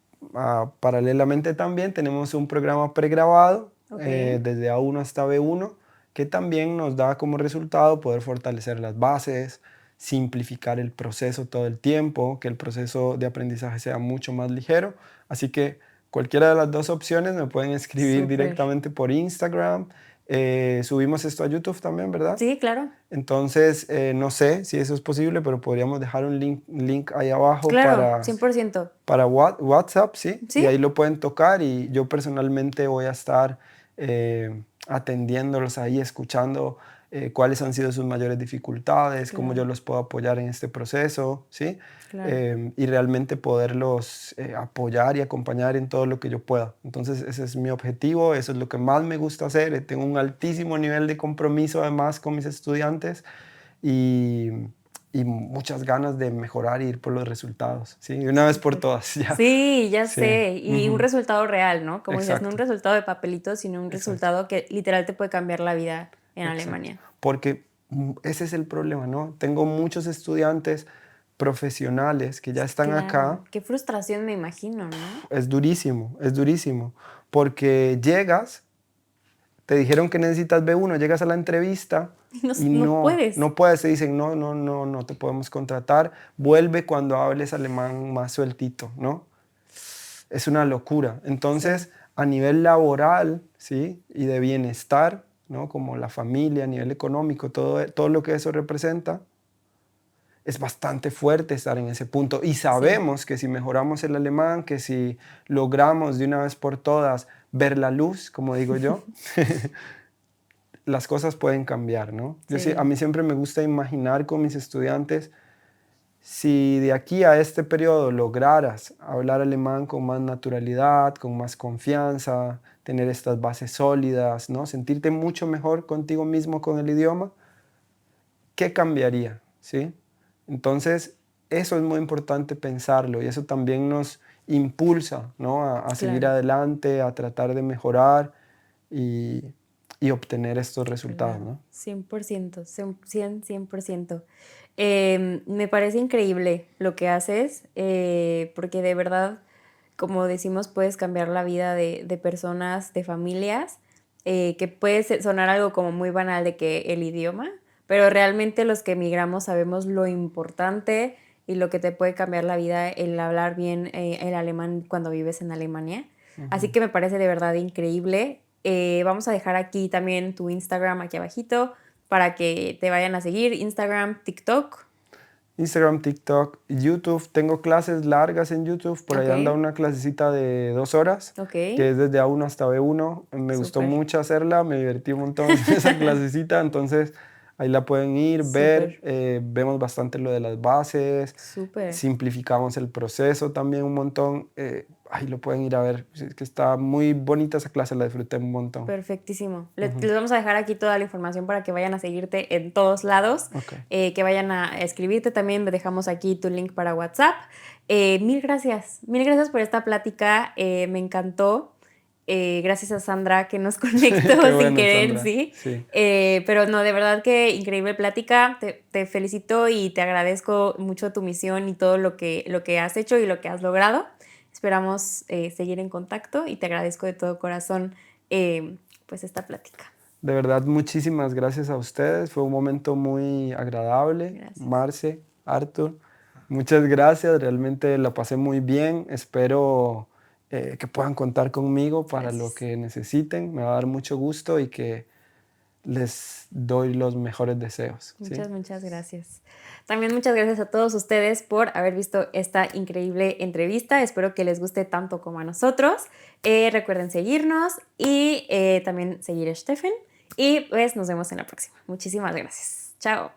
paralelamente también tenemos un programa pregrabado desde A1 hasta B1 que también nos da como resultado poder fortalecer las bases, simplificar el proceso todo el tiempo, que el proceso de aprendizaje sea mucho más ligero. Así que cualquiera de las dos opciones me pueden escribir directamente por Instagram. Subimos esto a YouTube también, ¿verdad? Sí, claro. Entonces, no sé si eso es posible, pero podríamos dejar un link ahí abajo claro, 100%. para WhatsApp, ¿sí? ¿Sí? Y ahí lo pueden tocar y yo personalmente voy a estar atendiéndolos ahí, escuchando cuáles han sido sus mayores dificultades, cómo yo los puedo apoyar en este proceso, ¿sí? Y realmente poderlos apoyar y acompañar en todo lo que yo pueda. Entonces ese es mi objetivo, eso es lo que más me gusta hacer. Tengo un altísimo nivel de compromiso además con mis estudiantes y muchas ganas de mejorar y ir por los resultados, ¿sí? De una vez por todas, ya. Sí, ya sé. Y un resultado real, ¿no? Como dices, no un Exacto. resultado de papelito, sino un resultado que literal te puede cambiar la vida en Alemania. Porque ese es el problema, ¿no? Tengo muchos estudiantes profesionales que ya están acá. Qué frustración me imagino, ¿no? Es durísimo, porque llegas, te dijeron que necesitas B1, llegas a la entrevista y no puedes. No puedes, te dicen, no te podemos contratar, vuelve cuando hables alemán más sueltito, ¿no? Es una locura. Entonces, a nivel laboral, ¿sí? Y de bienestar, ¿no? Como la familia, a nivel económico, todo lo que eso representa, es bastante fuerte estar en ese punto. Y sabemos que si mejoramos el alemán, que si logramos de una vez por todas ver la luz, como digo yo, las cosas pueden cambiar, ¿no? A mí siempre me gusta imaginar con mis estudiantes, si de aquí a este periodo lograras hablar alemán con más naturalidad, con más confianza, tener estas bases sólidas, ¿no? Sentirte mucho mejor contigo mismo con el idioma, ¿qué cambiaría? ¿Sí? Entonces, eso es muy importante pensarlo y eso también nos impulsa, ¿no? a seguir adelante, a tratar de mejorar y obtener estos resultados, ¿no? 100%, 100%. Me parece increíble lo que haces, porque de verdad, como decimos, puedes cambiar la vida de personas, de familias, que puede sonar algo como muy banal de que el idioma, pero realmente los que emigramos sabemos lo importante y lo que te puede cambiar la vida el hablar bien el alemán cuando vives en Alemania. Así que me parece de verdad increíble. Vamos a dejar aquí también tu Instagram aquí abajito para que te vayan a seguir. Instagram, TikTok. Instagram, TikTok, YouTube. Tengo clases largas en YouTube. Por ahí anda una clasecita de 2 horas, que es desde A1 hasta B1. Me gustó mucho hacerla, me divertí un montón en esa clasecita. Entonces, ahí la pueden ir, ver. Vemos bastante lo de las bases. Simplificamos el proceso también un montón. Ahí lo pueden ir a ver. Es que está muy bonita esa clase, la disfruté un montón. Perfectísimo. Les vamos a dejar aquí toda la información para que vayan a seguirte en todos lados, que vayan a escribirte también. Dejamos aquí tu link para WhatsApp. Mil gracias por esta plática. Me encantó. Gracias a Sandra que nos conectó sin querer, sí. Pero no, de verdad que increíble plática. Te felicito y te agradezco mucho tu misión y todo lo que has hecho y lo que has logrado. Esperamos seguir en contacto y te agradezco de todo corazón pues esta plática. De verdad, muchísimas gracias a ustedes. Fue un momento muy agradable. Marce, Arthur, muchas gracias. Realmente la pasé muy bien. Espero que puedan contar conmigo para lo que necesiten. Me va a dar mucho gusto y que les doy los mejores deseos. Muchas gracias. También muchas gracias a todos ustedes por haber visto esta increíble entrevista. Espero que les guste tanto como a nosotros. Recuerden seguirnos y también seguir a Steffen. Y pues nos vemos en la próxima. Muchísimas gracias. Chao.